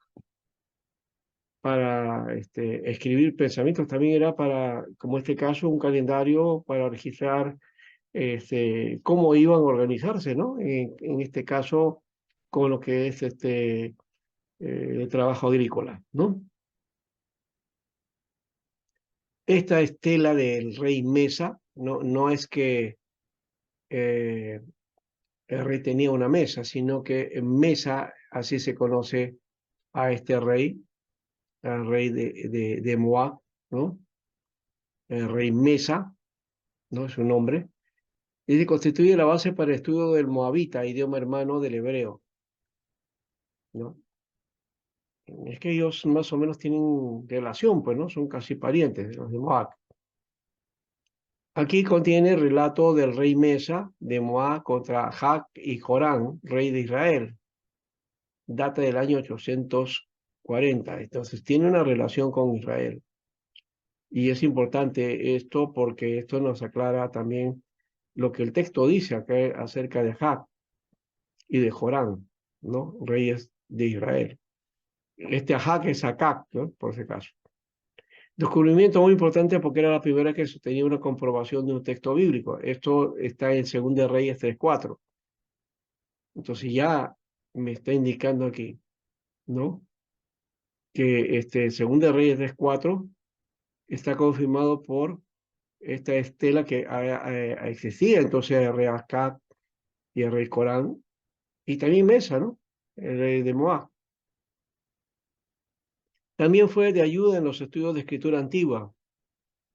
escribir pensamientos, también era para, como este caso, un calendario para registrar cómo iban a organizarse, ¿no? En este caso, con lo que es el trabajo agrícola, ¿no? Esta es tela del rey Mesa, no es que el rey tenía una mesa, sino que en Mesa, así se conoce a este rey, al rey de Moab, ¿no? El rey Mesa, ¿no? Es su nombre. Y constituye la base para el estudio del moabita, idioma hermano del hebreo, ¿no? Es que ellos más o menos tienen relación, pues, ¿no? Son casi parientes, los de Moab. Aquí contiene el relato del rey Mesa de Moab contra Jac y Jorán, rey de Israel. Data del año 840. Entonces, tiene una relación con Israel. Y es importante esto porque esto nos aclara también lo que el texto dice acá acerca de Jac y de Jorán, ¿no? Reyes de Israel. Este Jac es Acac, ¿no? Por ese caso. Descubrimiento muy importante porque era la primera que se tenía una comprobación de un texto bíblico. Esto está en 2 Reyes 3:4. Entonces ya me está indicando aquí, ¿no? Que 2 Reyes 3:4 está confirmado por esta estela que existía entonces el rey Acab y el rey Corán y también Mesa, ¿no? El rey de Moab. También fue de ayuda en los estudios de escritura antigua,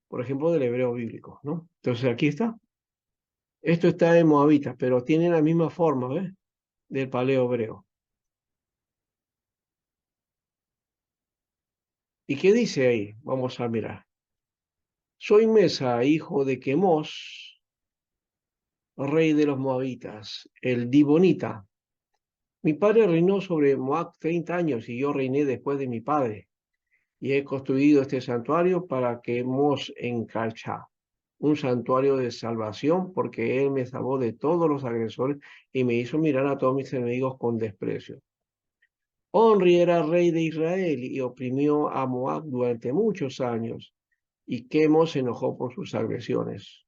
por ejemplo, del hebreo bíblico, ¿no? Entonces aquí está. Esto está en moabita, pero tiene la misma forma, ¿ves? Del paleo hebreo. ¿Y qué dice ahí? Vamos a mirar. Soy Mesa, hijo de Quemos, rey de los moabitas, el Dibonita. Mi padre reinó sobre Moab 30 años y yo reiné después de mi padre. Y he construido este santuario para Quemos en Calchá, un santuario de salvación, porque él me salvó de todos los agresores y me hizo mirar a todos mis enemigos con desprecio. Onri era rey de Israel y oprimió a Moab durante muchos años, y Quemos se enojó por sus agresiones.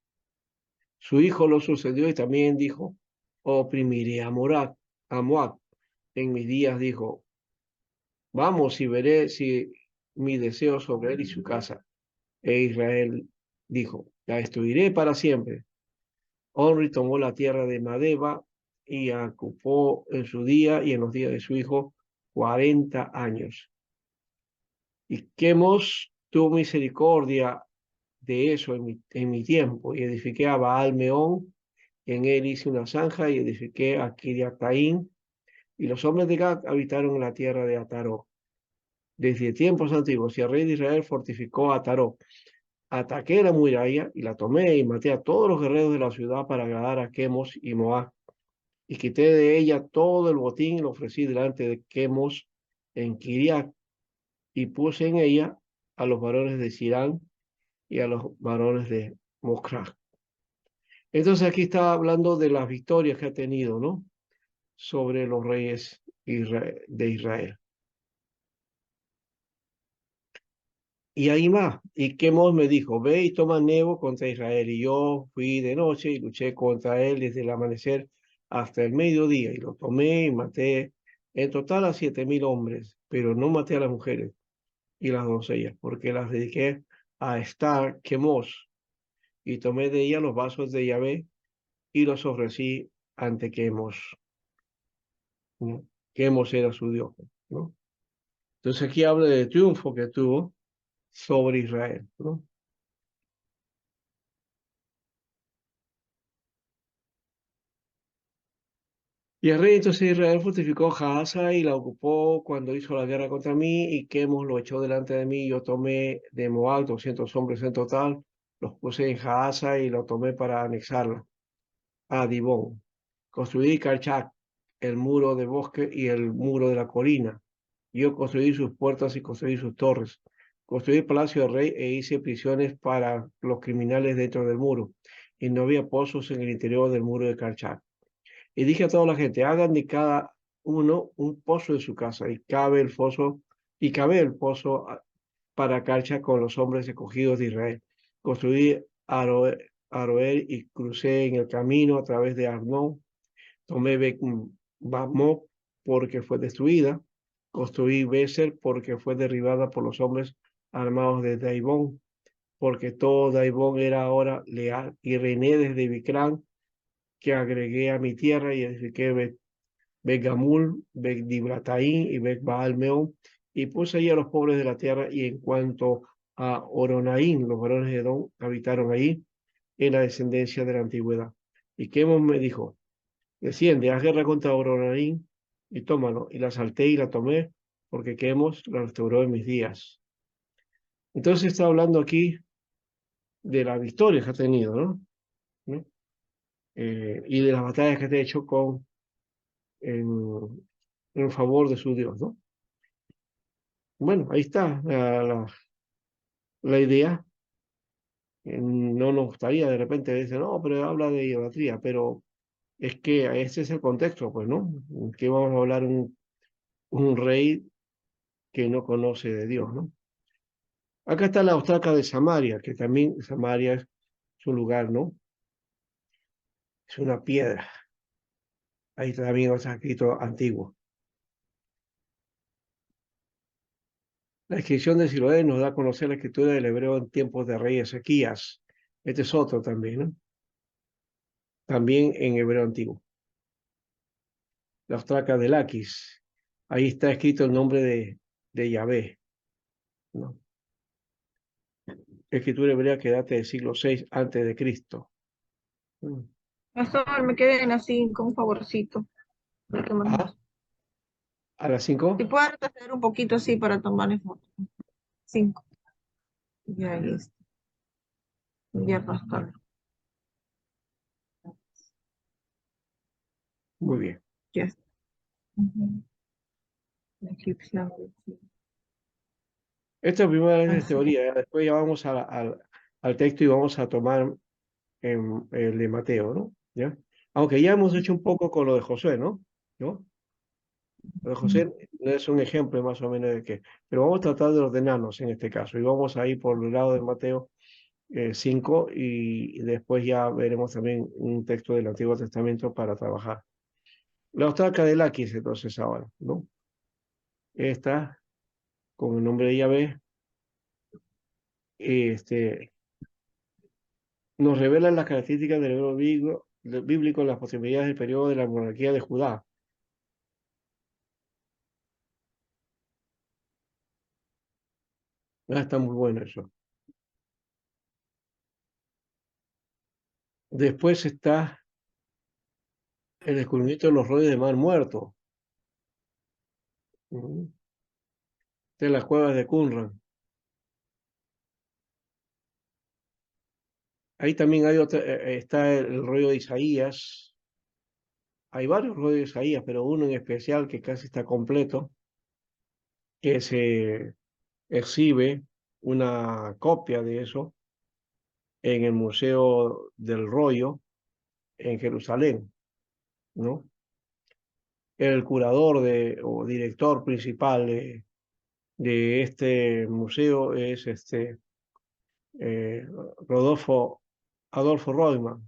Su hijo lo sucedió y también dijo, oprimiré a Moab. En mis días dijo, vamos y veré si mi deseo sobre él y su casa. E Israel dijo, la destruiré para siempre. Onri tomó la tierra de Madeba y ocupó en su día y en los días de su hijo 40 años. Y Quemos tuvo misericordia de eso en mi tiempo, y edifiqué a Baal Meón, en él hice una zanja, y edifiqué a Kiriataim, y los hombres de Gad habitaron en la tierra de Ataró. Desde tiempos antiguos, y el rey de Israel fortificó a Ataró. Ataqué la muralla y la tomé, y maté a todos los guerreros de la ciudad para agradar a Quemos y Moab. Y quité de ella todo el botín y lo ofrecí delante de Quemos en Kiriat, y puse en ella a los varones de Sirán y a los varones de Mocrá. Entonces aquí está hablando de las victorias que ha tenido, ¿no? Sobre los reyes de Israel. Y ahí más, y Quemos me dijo, ve y toma Nebo contra Israel. Y yo fui de noche y luché contra él desde el amanecer hasta el mediodía. Y lo tomé y maté en total a 7,000 hombres, pero no maté a las mujeres y las doncellas, porque las dediqué a Estar, Quemos, y tomé de ella los vasos de Yahvé y los ofrecí ante Quemos, ¿no? Quemos era su Dios, ¿no? Entonces aquí habla del triunfo que tuvo sobre Israel, ¿no? Y el rey entonces de Israel fortificó Jaasa y la ocupó cuando hizo la guerra contra mí, y Quemos lo echó delante de mí. Yo tomé de Moab 200 hombres en total, los puse en Jaasa y lo tomé para anexarla a Dibón. Construí Karchak, el muro de bosque y el muro de la colina. Yo construí sus puertas y construí sus torres. Construí el palacio del rey e hice prisiones para los criminales dentro del muro. Y no había pozos en el interior del muro de Karchak. Y dije a toda la gente, hagan de cada uno un pozo en su casa, y cabe el pozo para Karchak con los hombres escogidos de Israel. Construí Aroer y crucé en el camino a través de Arnón. Tomé Bamot porque fue destruida. Construí Beser porque fue derribada por los hombres armados de Daibón, porque todo Daibón era ahora leal. Y reiné desde Bicrán, que agregué a mi tierra, y edifiqué Bet-Gamul, Bet-Dibrataín y Bet-Baal-Meón, y puse allí a los pobres de la tierra. Y en cuanto a Oronaín, los varones de Edom habitaron allí en la descendencia de la antigüedad. Y Quemos me dijo, desciende, haz guerra contra Oronarín y tómalo. Y la salté y la tomé, porque Quemos la restauró en mis días. Entonces está hablando aquí de las victorias que ha tenido, ¿no? ¿No? Y de las batallas que ha hecho en favor de su Dios, ¿no? Bueno, ahí está la idea. No nos gustaría de repente decir, no, pero habla de idolatría, pero es que ese es el contexto, pues, ¿no? Que vamos a hablar un rey que no conoce de Dios, ¿no? Acá está la ostraca de Samaria, que también Samaria es su lugar, ¿no? Es una piedra. Ahí también está escrito antiguo. La inscripción de Siloé nos da a conocer la escritura del hebreo en tiempos de rey Ezequías. Este es otro también, ¿no? También en hebreo antiguo. La ostraca de Laquis. Ahí está escrito el nombre de Yahvé, ¿no? Escritura hebrea que data del siglo VI antes de Cristo. Pastor, me quedé en las 5, un favorcito. Para tomar Ah, foto. a las 5. Si puedes hacer un poquito así para tomar foto. 5. Ya ahí está. Ya, pastor. Muy bien. Ya está. Ujú. La inscripción. Esta primera vez de Así. teoría. Después ya vamos al texto y vamos a tomar el de Mateo, ¿no? ¿Ya? Aunque ya hemos hecho un poco con lo de Josué, ¿no? ¿No? Lo de José no es un ejemplo más o menos de qué. Pero vamos a tratar de ordenarnos en este caso. Y vamos a ir por el lado de Mateo 5 y después ya veremos también un texto del Antiguo Testamento para trabajar. La ostraca de Laquis, entonces ahora, ¿no? Esta, con el nombre de Yahvé, este, nos revela las características del hebreo bíblico, las posibilidades del periodo de la monarquía de Judá. Ah, está muy bueno eso. Después está el descubrimiento de los rollos de Mar Muerto, ¿no? De las cuevas de Qumran. Ahí también hay otra, está el rollo de Isaías. Hay varios rollos de Isaías, pero uno en especial que casi está completo, que se exhibe una copia de eso en el Museo del Rollo en Jerusalén, ¿no? El curador o director principal de este museo es eh, Rodolfo, Adolfo Royman,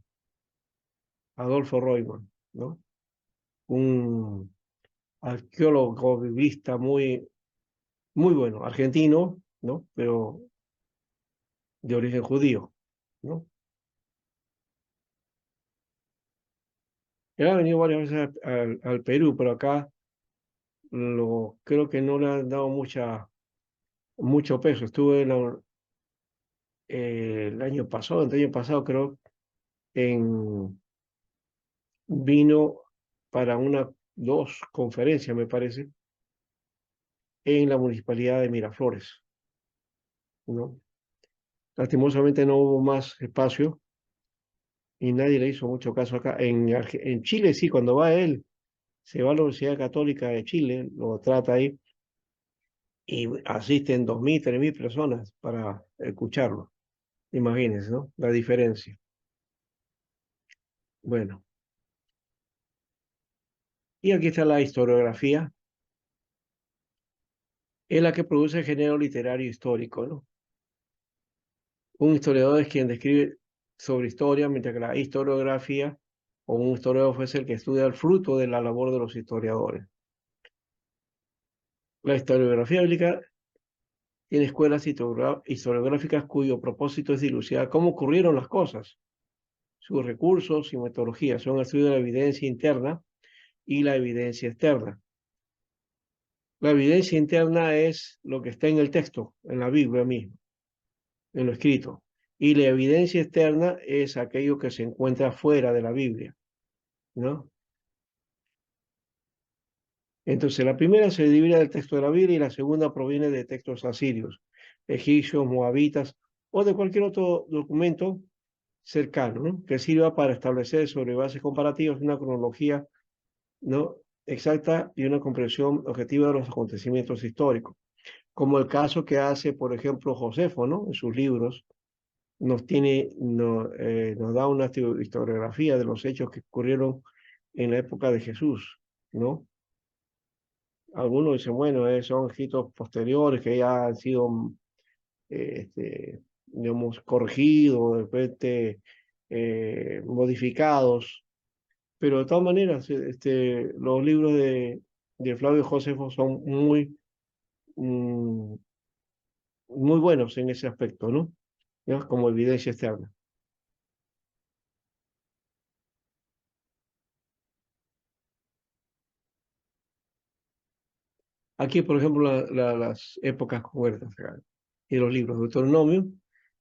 ¿no? Un arqueólogo biblista muy bueno, argentino, ¿no? Pero de origen judío, ¿no? Él ha venido varias veces al Perú, pero acá creo que no le han dado mucho peso. Estuve el año pasado, el año pasado creo, vino para dos conferencias, me parece, en la municipalidad de Miraflores, ¿no? Lastimosamente no hubo más espacio y nadie le hizo mucho caso acá. En Chile sí, cuando va él, se va a la Universidad Católica de Chile, lo trata ahí y asisten 2.000, 3.000 personas para escucharlo. Imagínense, ¿no? La diferencia. Bueno, y aquí está la historiografía, es la que produce el género literario histórico, ¿no? Un historiador es quien describe sobre historia, mientras que la historiografía o un historiador es el que estudia el fruto de la labor de los historiadores. La historiografía bíblica tiene escuelas historiográficas cuyo propósito es dilucidar cómo ocurrieron las cosas. Sus recursos y metodologías son el estudio de la evidencia interna y la evidencia externa. La evidencia interna es lo que está en el texto, en la Biblia misma, en lo escrito. Y la evidencia externa es aquello que se encuentra fuera de la Biblia, ¿no? Entonces, la primera se divide del texto de la Biblia y la segunda proviene de textos asirios, egipcios, moabitas o de cualquier otro documento cercano, ¿no? Que sirva para establecer sobre bases comparativas una cronología, ¿no? exacta y una comprensión objetiva de los acontecimientos históricos, como el caso que hace, por ejemplo, Josefo, ¿no? En sus libros nos da una historiografía de los hechos que ocurrieron en la época de Jesús, ¿no? Algunos dicen, bueno, son escritos posteriores que ya han sido, digamos, corregidos, de repente modificados, pero de todas maneras, los libros de Flavio Josefo son mm, muy buenos en ese aspecto, ¿no? ¿no? Como evidencia externa. Aquí, por ejemplo, las épocas concretas acá, y los libros. Deuteronomio,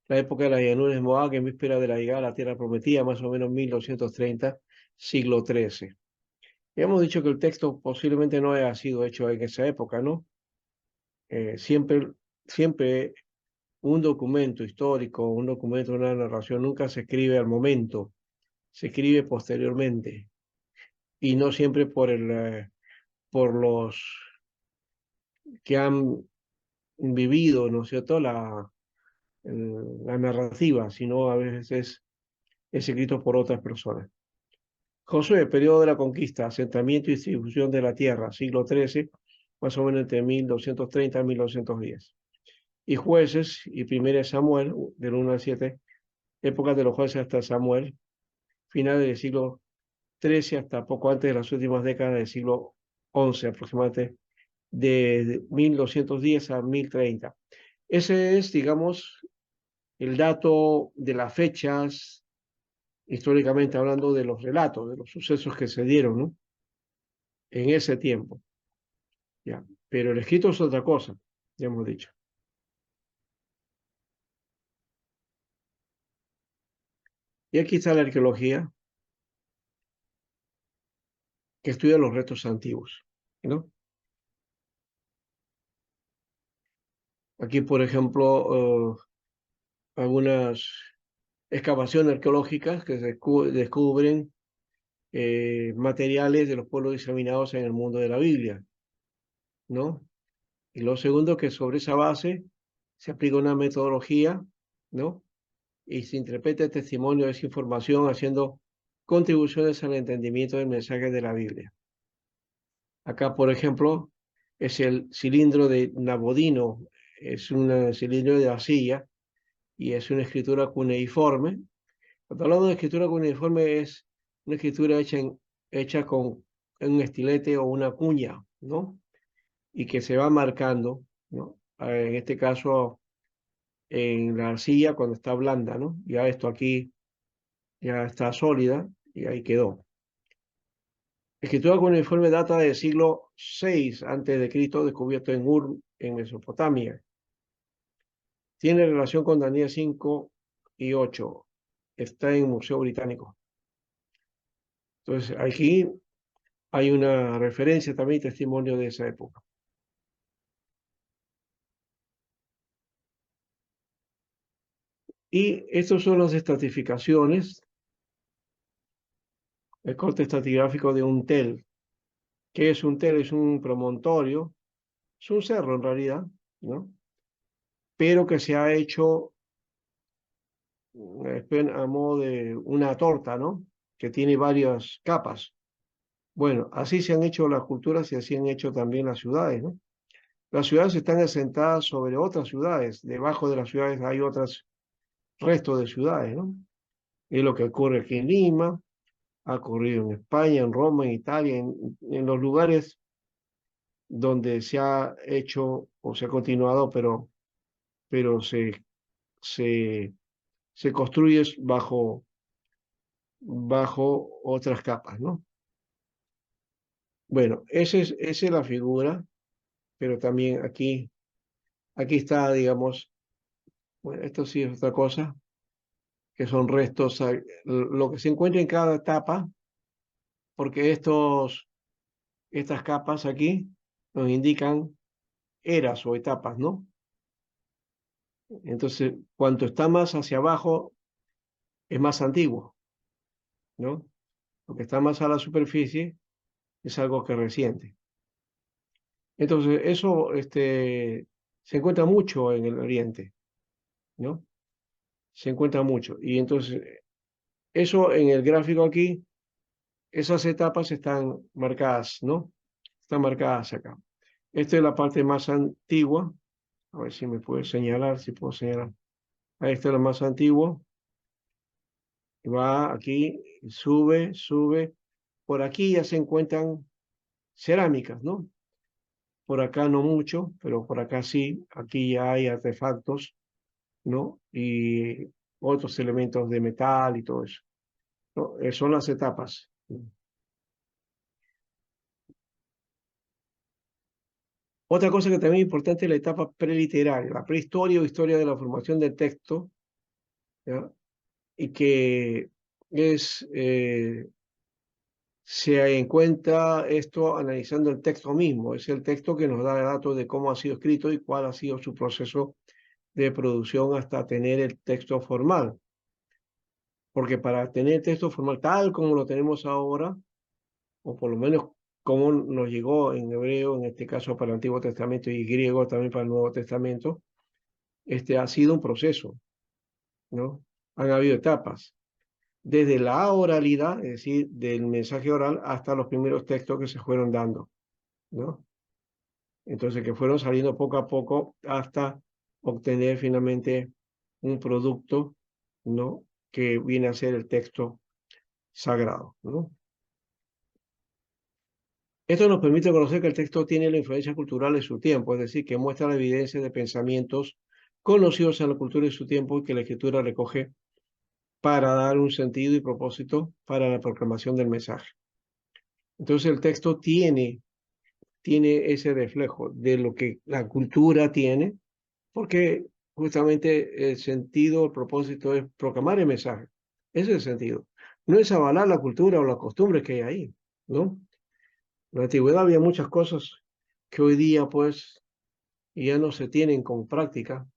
la época de las llanuras de Moab, en víspera de la llegada a la tierra prometida, más o menos 1230, siglo XIII. Hemos dicho que el texto posiblemente no haya sido hecho en esa época, ¿no? Siempre un documento histórico, un documento, una narración, nunca se escribe al momento, se escribe posteriormente, y no siempre por los que han vivido, ¿no es cierto?, la narrativa, sino a veces es escrito por otras personas. Josué, periodo de la conquista, asentamiento y distribución de la tierra, siglo XIII, más o menos entre 1230 y 1210. Y jueces, y primera Samuel, del 1 al 7, épocas de los jueces hasta Samuel, finales del siglo XIII hasta poco antes de las últimas décadas del siglo XI, aproximadamente de 1210 a 1030. Ese es, digamos, el dato de las fechas, históricamente hablando de los relatos, de los sucesos que se dieron, ¿no? En ese tiempo. ¿Ya? Pero el escrito es otra cosa, ya hemos dicho. Y aquí está la arqueología, que estudia los restos antiguos, ¿no? Aquí, por ejemplo, algunas excavaciones arqueológicas que descubren materiales de los pueblos diseminados en el mundo de la Biblia, ¿no? Y lo segundo, que sobre esa base se aplica una metodología, ¿no? Y se interpreta el testimonio de esa información haciendo contribuciones al entendimiento del mensaje de la Biblia. Acá, por ejemplo, es el cilindro de Nabodino, es un cilindro de arcilla y es una escritura cuneiforme. Cuando hablamos de escritura cuneiforme es una escritura hecha con un estilete o una cuña, ¿no? Y que se va marcando, ¿no? En este caso, en la arcilla cuando está blanda, ¿no? Ya esto aquí ya está sólida y ahí quedó. Escritura cuneiforme data del siglo VI a.C., descubierto en Ur, en Mesopotamia. Tiene relación con Daniel 5 y 8. Está en el Museo Británico. Entonces, aquí hay una referencia también, testimonio de esa época. Y estos son las estratificaciones, el corte estratigráfico de un tel. ¿Qué es un tel? Es un promontorio, es un cerro en realidad, ¿no? Pero que se ha hecho a modo de una torta, ¿no? Que tiene varias capas. Bueno, así se han hecho las culturas y así han hecho también las ciudades, ¿no? Las ciudades están asentadas sobre otras ciudades. Debajo de las ciudades hay otros restos de ciudades, ¿no? Es lo que ocurre aquí en Lima, ha ocurrido en España, en Roma, en Italia, en los lugares donde se ha hecho o se ha continuado, pero se, se construye bajo otras capas, ¿no? Bueno, esa es la figura, pero también aquí está, digamos, bueno, esto sí es otra cosa, que son restos, lo que se encuentra en cada etapa, porque estas capas aquí nos indican eras o etapas, ¿no? Entonces, cuanto está más hacia abajo, es más antiguo, ¿no? Lo que está más a la superficie es algo que es reciente. Entonces, eso se encuentra mucho en el Oriente, ¿no? Se encuentra mucho. Y entonces, eso en el gráfico aquí, esas etapas están marcadas, ¿no? Están marcadas acá. Esta es la parte más antigua. A ver si me puede señalar, si puedo señalar. Ahí está lo más antiguo. Va aquí, sube, sube. Por aquí ya se encuentran cerámicas, ¿no? Por acá no mucho, pero por acá sí. Aquí ya hay artefactos, ¿no? Y otros elementos de metal y todo eso, ¿no? Son las etapas. Otra cosa que también es importante es la etapa preliteraria, la prehistoria o historia de la formación del texto, ¿ya? Y que se encuentra esto analizando el texto mismo. Es el texto que nos da datos de cómo ha sido escrito y cuál ha sido su proceso de producción hasta tener el texto formal. Porque para tener el texto formal tal como lo tenemos ahora, o por lo menos como nos llegó en hebreo, en este caso para el Antiguo Testamento, y griego también para el Nuevo Testamento, ha sido un proceso, ¿no? Han habido etapas, desde la oralidad, es decir, del mensaje oral, hasta los primeros textos que se fueron dando, ¿no? Entonces, que fueron saliendo poco a poco hasta obtener finalmente un producto, ¿no? Que viene a ser el texto sagrado, ¿no? Esto nos permite conocer que el texto tiene la influencia cultural de su tiempo, es decir, que muestra la evidencia de pensamientos conocidos en la cultura de su tiempo y que la escritura recoge para dar un sentido y propósito para la proclamación del mensaje. Entonces el texto tiene ese reflejo de lo que la cultura tiene, porque justamente el sentido, el propósito es proclamar el mensaje. Ese es el sentido. No es avalar la cultura o las costumbres que hay ahí, ¿no? En la antigüedad había muchas cosas que hoy día pues ya no se tienen con práctica,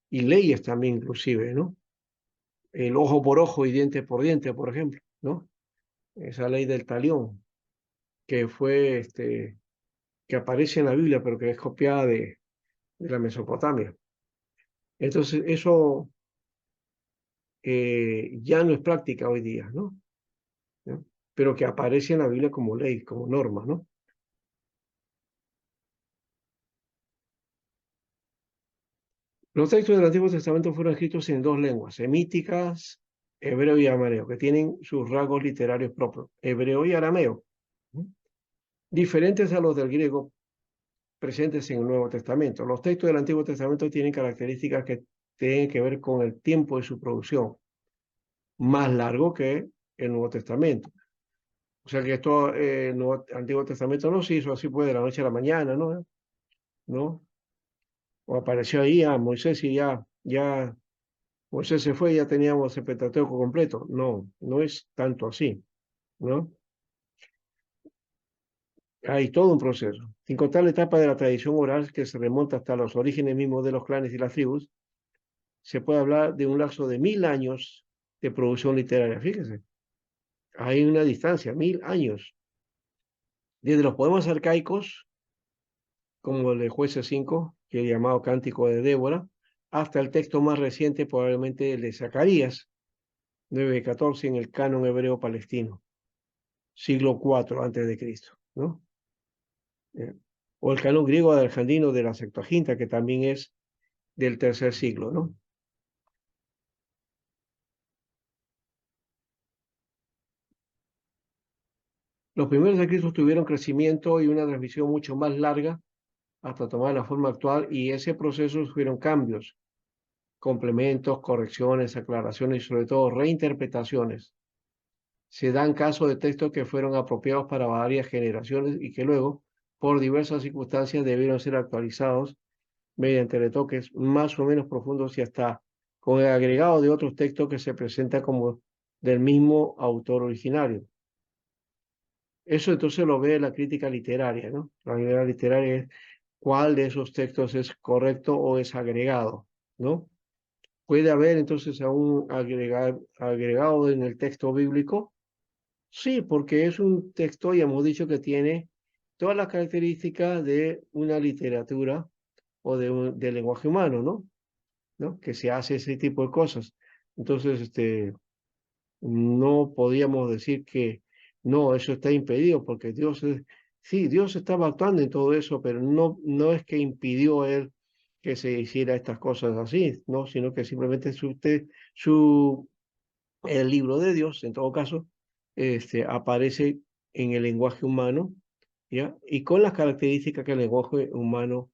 y leyes también inclusive, ¿no? El ojo por ojo y diente por diente, por ejemplo, ¿no? Esa ley del talión, que fue, que aparece en la Biblia, pero que es copiada de la Mesopotamia. Entonces, eso ya no es práctica hoy día, ¿no? ¿no? Pero que aparece en la Biblia como ley, como norma, ¿no? Los textos del Antiguo Testamento fueron escritos en dos lenguas, semíticas, hebreo y arameo, que tienen sus rasgos literarios propios, hebreo y arameo, ¿no? Diferentes a los del griego presentes en el Nuevo Testamento. Los textos del Antiguo Testamento tienen características que tienen que ver con el tiempo de su producción, más largo que el Nuevo Testamento. O sea que esto, el Antiguo Testamento no se hizo así pues de la noche a la mañana, ¿no? ¿No? O apareció ahí a Moisés y ya Moisés se fue y ya teníamos el Pentateuco completo. No, no es tanto así, ¿no? Hay todo un proceso. Sin contar la etapa de la tradición oral que se remonta hasta los orígenes mismos de los clanes y las tribus, se puede hablar de un lapso de 1000 años de producción literaria. Fíjense, hay una distancia, 1000 años. Desde los poemas arcaicos, como el de Jueces 5, que es llamado Cántico de Débora, hasta el texto más reciente, probablemente el de Zacarías, 9:14, en el canon hebreo palestino, siglo IV antes de Cristo, ¿no? O el canon griego de Alejandrino de la Septuaginta, que también es del tercer siglo, ¿no? Los primeros escritos tuvieron crecimiento y una transmisión mucho más larga hasta tomar la forma actual, y ese proceso sufrieron cambios, complementos, correcciones, aclaraciones y sobre todo reinterpretaciones. Se dan casos de textos que fueron apropiados para varias generaciones y que luego, por diversas circunstancias, debieron ser actualizados mediante retoques más o menos profundos y hasta con el agregado de otros textos que se presentan como del mismo autor originario. Eso entonces lo ve la crítica literaria, ¿no? La crítica literaria es cuál de esos textos es correcto o es agregado, ¿no? ¿Puede haber entonces aún agregado en el texto bíblico? Sí, porque es un texto, y hemos dicho que tiene todas las características de una literatura o del lenguaje humano, ¿no? ¿No? Que se hace ese tipo de cosas. Entonces, no podíamos decir que no, eso está impedido, porque sí, Dios estaba actuando en todo eso, pero no es que impidió él que se hiciera estas cosas así, ¿no? Sino que simplemente el libro de Dios, en todo caso, aparece en el lenguaje humano, ¿ya? Y con las características que el lenguaje humano,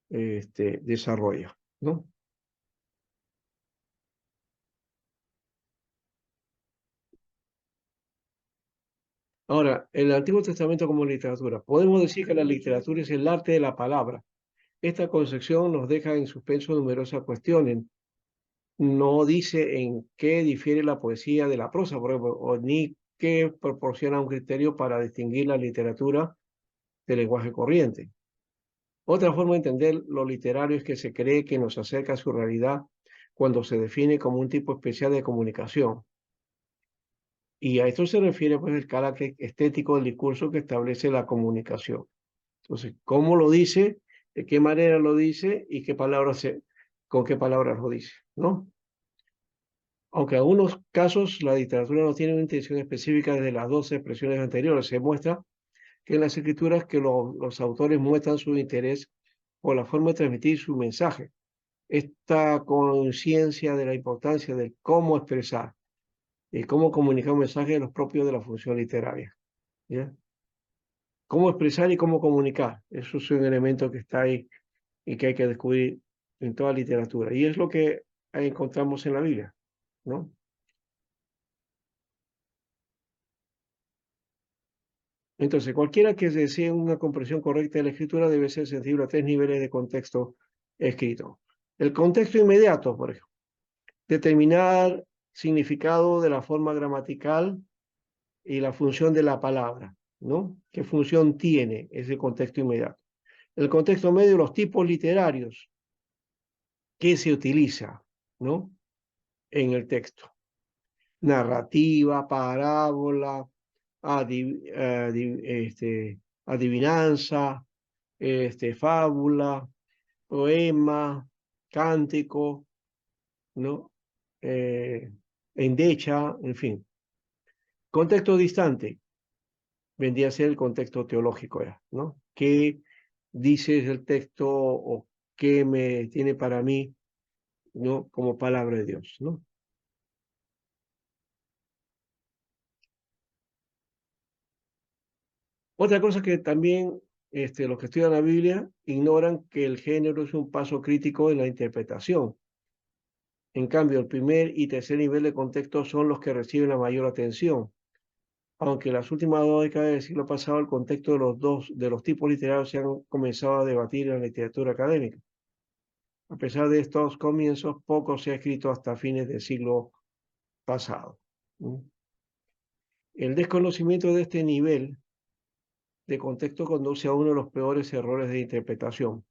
desarrolla, ¿no? Ahora, el Antiguo Testamento como literatura. Podemos decir que la literatura es el arte de la palabra. Esta concepción nos deja en suspenso numerosas cuestiones. No dice en qué difiere la poesía de la prosa, por ejemplo, o ni qué proporciona un criterio para distinguir la literatura del lenguaje corriente. Otra forma de entender lo literario es que se cree que nos acerca a su realidad cuando se define como un tipo especial de comunicación. Y a esto se refiere pues el carácter estético del discurso que establece la comunicación. Entonces, ¿cómo lo dice? ¿De qué manera lo dice? ¿Y con qué palabras lo dice? ¿No? Aunque en algunos casos la literatura no tiene una intención específica desde las 12 expresiones anteriores, se muestra que en las escrituras que los autores muestran su interés por la forma de transmitir su mensaje. Esta conciencia de la importancia de cómo expresar y cómo comunicar un mensaje es lo propio de la función literaria. ¿Ya? Cómo expresar y cómo comunicar. Eso es un elemento que está ahí y que hay que descubrir en toda literatura. Y es lo que encontramos en la Biblia, ¿no? Entonces, cualquiera que desee una comprensión correcta de la escritura debe ser sensible a 3 niveles de contexto escrito. El contexto inmediato, por ejemplo, determinar significado de la forma gramatical y la función de la palabra, ¿no? ¿Qué función tiene ese contexto inmediato? El contexto medio, los tipos literarios que se utiliza, ¿no? En el texto. Narrativa, parábola, adivinanza, fábula, poema, cántico, ¿no? Endecha, en fin. Contexto distante vendría a ser el contexto teológico, ¿no? ¿Qué dice el texto o qué me tiene para mí, ¿no? Como palabra de Dios, ¿no? Otra cosa que también los que estudian la Biblia ignoran que el género es un paso crítico en la interpretación. En cambio, el primer y tercer nivel de contexto son los que reciben la mayor atención. Aunque en las últimas 2 décadas del siglo pasado el contexto de los tipos literarios se han comenzado a debatir en la literatura académica. A pesar de estos comienzos, poco se ha escrito hasta fines del siglo pasado. El desconocimiento de este nivel de contexto conduce a uno de los peores errores de interpretación.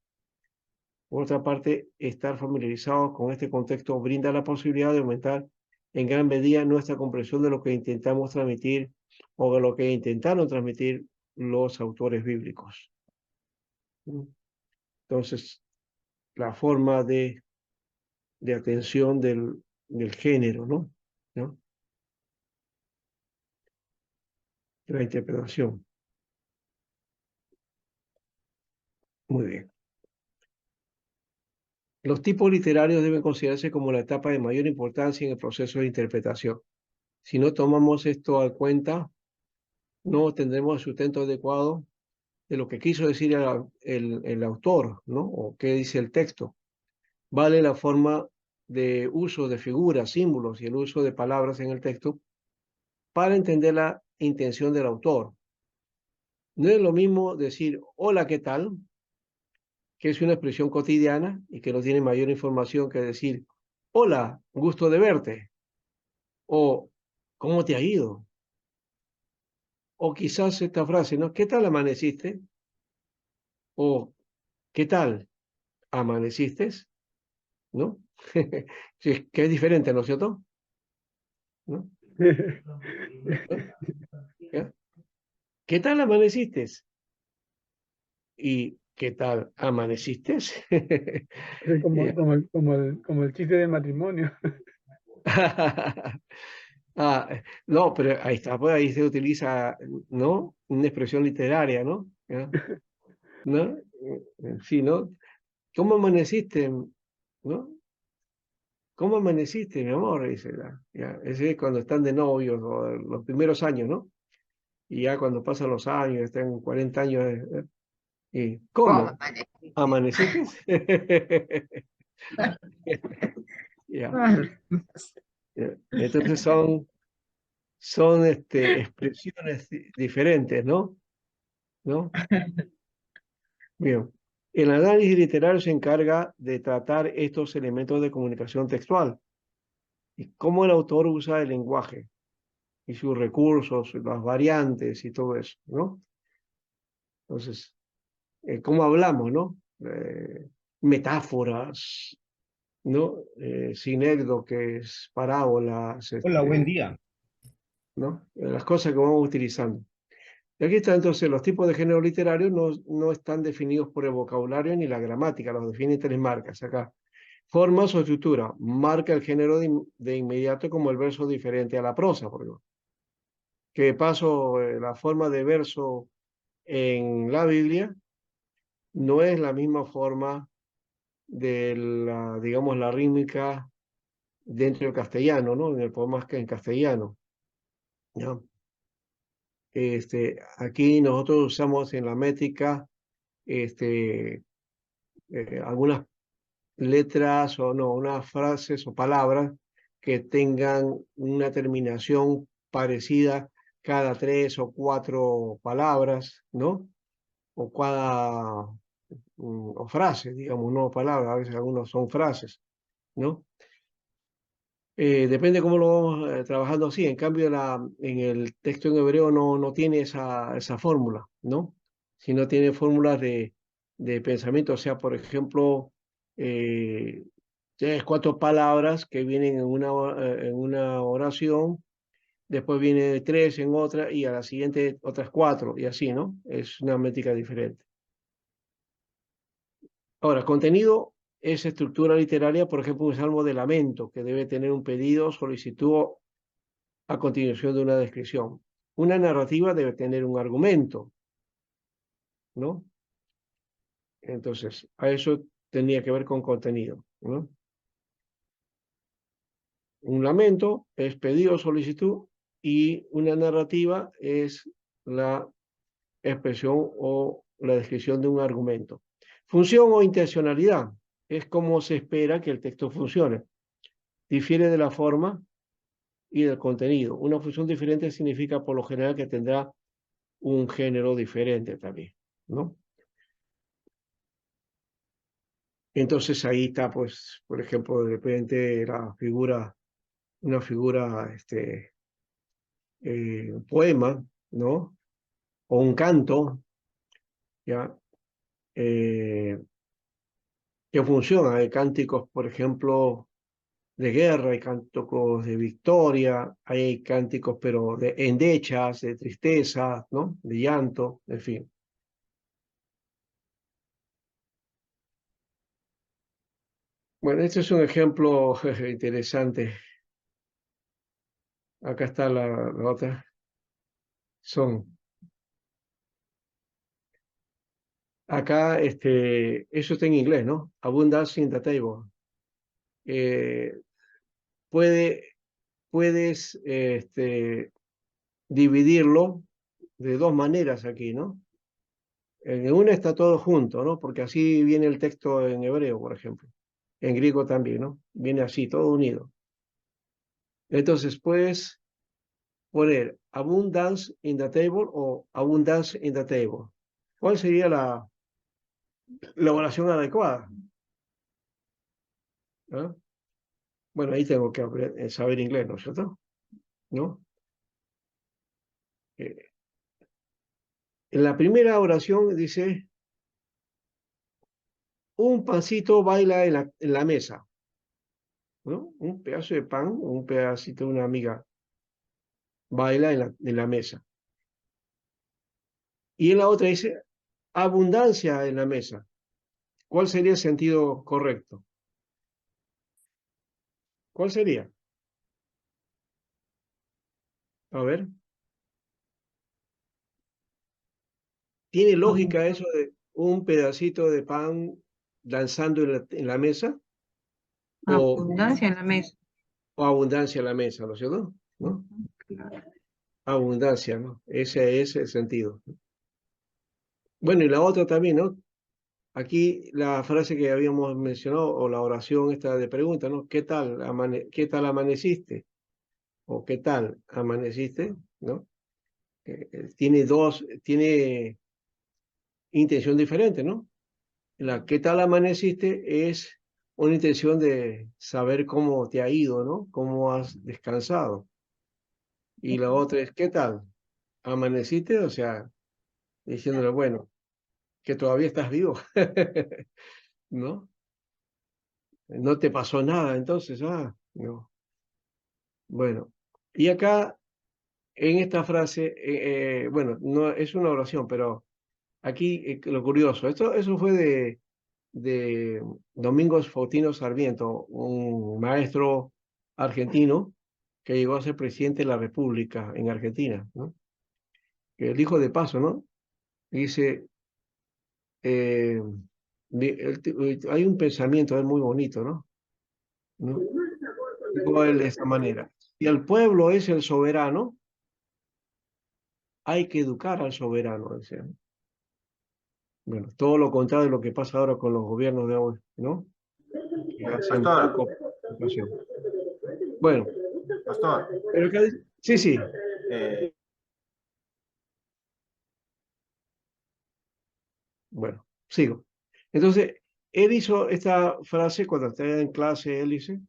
Por otra parte, estar familiarizados con este contexto brinda la posibilidad de aumentar en gran medida nuestra comprensión de lo que intentamos transmitir o de lo que intentaron transmitir los autores bíblicos. Entonces, la forma de atención del género, ¿no? ¿No? De la interpretación. Muy bien. Los tipos literarios deben considerarse como la etapa de mayor importancia en el proceso de interpretación. Si no tomamos esto en cuenta, no tendremos el sustento adecuado de lo que quiso decir el autor, ¿no? O qué dice el texto. Vale la forma de uso de figuras, símbolos y el uso de palabras en el texto para entender la intención del autor. No es lo mismo decir hola, ¿qué tal? Que es una expresión cotidiana y que no tiene mayor información que decir hola, gusto de verte. O, ¿cómo te ha ido? O quizás esta frase, ¿no? ¿Qué tal amaneciste? O, ¿qué tal amaneciste? ¿No? Sí, que es diferente, ¿no es cierto? ¿No? ¿No? ¿Ya? ¿Qué tal amaneciste? ¿Y qué tal amaneciste? Es Ya. como el chiste del matrimonio. No, pero ahí está, pues ahí se utiliza, ¿no? Una expresión literaria, ¿no? ¿Ya? ¿No? Sí, ¿no? ¿Cómo amaneciste? ¿No? ¿Cómo amaneciste, mi amor? Dice, ya. Ese es cuando están de novios o los primeros años, ¿no? Y ya cuando pasan los años, están 40 años, ¿y ¿Cómo cómo? amaneciste? ¿Amaneciste? Ya, ya. Entonces son expresiones diferentes, ¿no? ¿No? Bien. El análisis literario se encarga de tratar estos elementos de comunicación textual y cómo el autor usa el lenguaje y sus recursos, las variantes y todo eso, ¿no? Entonces, cómo hablamos, ¿no? Metáforas, ¿no? Sinécdoques, parábolas, Hola, buen día. ¿no? Las cosas que vamos utilizando. Y aquí está entonces, los tipos de género literario no están definidos por el vocabulario ni la gramática, los definen tres marcas acá. Formas o estructura, marca el género de inmediato como el verso diferente a la prosa, por ejemplo. Que de paso, la forma de verso en la Biblia no es la misma forma de la, digamos, la rítmica dentro del castellano, ¿no? En el poema que en castellano, ¿no? Aquí nosotros usamos en la métrica algunas letras o no, unas frases o palabras que tengan una terminación parecida cada tres o cuatro palabras, ¿no? O cada, o frases, digamos, no palabras, a veces algunos son frases, ¿no? Depende cómo lo vamos trabajando así. En cambio, en el texto en hebreo no tiene esa fórmula, ¿no? Sino tiene fórmulas de pensamiento. O sea, por ejemplo, eh, tienes cuatro palabras que vienen en una oración, después viene tres en otra y a la siguiente otras cuatro y así, ¿no? Es una métrica diferente. Ahora, contenido es estructura literaria, por ejemplo, un salmo de lamento que debe tener un pedido, solicitud a continuación de una descripción. Una narrativa debe tener un argumento, ¿no? Entonces, a eso tenía que ver con contenido, ¿no? Un lamento es pedido o solicitud y una narrativa es la expresión o la descripción de un argumento. Función o intencionalidad es cómo se espera que el texto funcione. Difiere de la forma y del contenido. Una función diferente significa por lo general que tendrá un género diferente también, ¿no? Entonces ahí está, pues, por ejemplo, de repente una figura, un poema, ¿no? O un canto, ¿ya? Eh, ¿Qué funciona? Hay cánticos, por ejemplo, de guerra, hay cánticos de victoria, hay cánticos, pero de endechas, de tristeza, ¿no? De llanto, en fin. Bueno, este es un ejemplo interesante. Acá está la otra. Son Acá, eso está en inglés, ¿no? Abundance in the table. Eh, puede, puedes dividirlo de dos maneras aquí, ¿no? En una está todo junto, ¿no? Porque así viene el texto en hebreo, por ejemplo. En griego también, ¿no? Viene así, todo unido. Entonces, puedes poner abundance in the table o abundance in the table. ¿Cuál sería la oración adecuada? ¿Ah? Bueno, ahí tengo que saber inglés, ¿no es cierto? ¿No? En la primera oración dice, un pancito baila en la mesa, ¿no? Un pedazo de pan, un pedacito de una amiga baila en la mesa. Y en la otra dice, abundancia en la mesa. ¿Cuál sería el sentido correcto? ¿Cuál sería? A ver, ¿tiene lógica eso de un pedacito de pan danzando en la mesa? O, Abundancia en la mesa. o abundancia en la mesa, ¿no es cierto? ¿No? Claro. Abundancia, ¿no? Ese es el sentido. Bueno, y la otra también, ¿no? Aquí la frase que habíamos mencionado, o la oración esta de pregunta, ¿no? ¿Qué tal amaneciste? O ¿qué tal amaneciste? ¿No? Tiene intención diferente, ¿no? La ¿qué tal amaneciste? Es una intención de saber cómo te ha ido, ¿no? Cómo has descansado. Y la otra es ¿qué tal amaneciste? O sea, diciéndole, bueno, que todavía estás vivo, ¿no? No te pasó nada, entonces, no. Bueno, y acá en esta frase, bueno, no es una oración, pero aquí lo curioso, eso fue de Domingos Faustino Sarmiento, un maestro argentino que llegó a ser presidente de la República en Argentina, ¿no? El hijo de paso, ¿no? Dice, eh, hay un pensamiento muy bonito, ¿no? ¿No? Dijo él de esta manera, si el pueblo es el soberano, hay que educar al soberano, decía. Bueno, todo lo contrario de lo que pasa ahora con los gobiernos de hoy, ¿no? Que hacen Pastor, poco educación. Bueno, pastor, pero sí, sí, eh, bueno, sigo. Entonces, él hizo esta frase cuando estaba en clase, él dice,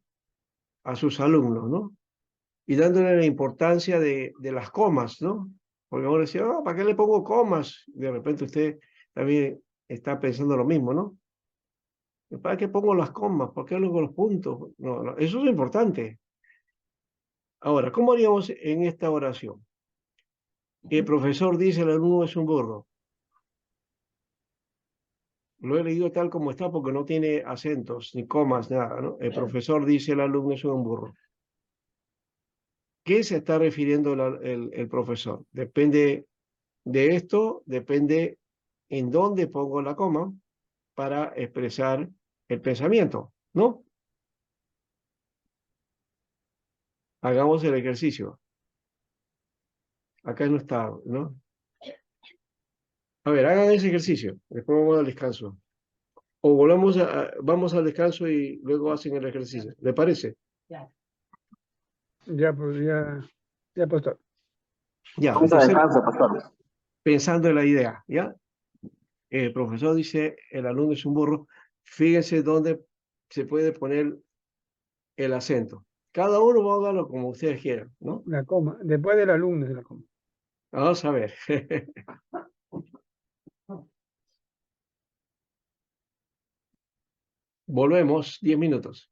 a sus alumnos, ¿no? Y dándole la importancia de las comas, ¿no? Porque uno decía, ¿para qué le pongo comas? De repente usted también está pensando lo mismo, ¿no? ¿Para qué pongo las comas? ¿Por qué luego los puntos? No, no, eso es importante. Ahora, ¿cómo haríamos en esta oración? El profesor dice el alumno es un burro. Lo he leído tal como está porque no tiene acentos, ni comas, nada, ¿no? El profesor dice el alumno es un burro. ¿Qué se está refiriendo el profesor? Depende de esto, depende en dónde pongo la coma para expresar el pensamiento, ¿no? Hagamos el ejercicio. Acá no está, ¿no? A ver, hagan ese ejercicio. Después vamos al descanso. O vamos al descanso y luego hacen el ejercicio. ¿Le parece? Ya, pues, ya, pastor. Ya, vamos a entonces, descanso, pastor. pensando en la idea, ¿ya? El profesor dice, el alumno es un burro. Fíjense dónde se puede poner el acento. Cada uno hágalo como ustedes quieran, ¿no? La coma. Después del alumno de la coma. Vamos a ver. Volvemos, 10 minutos.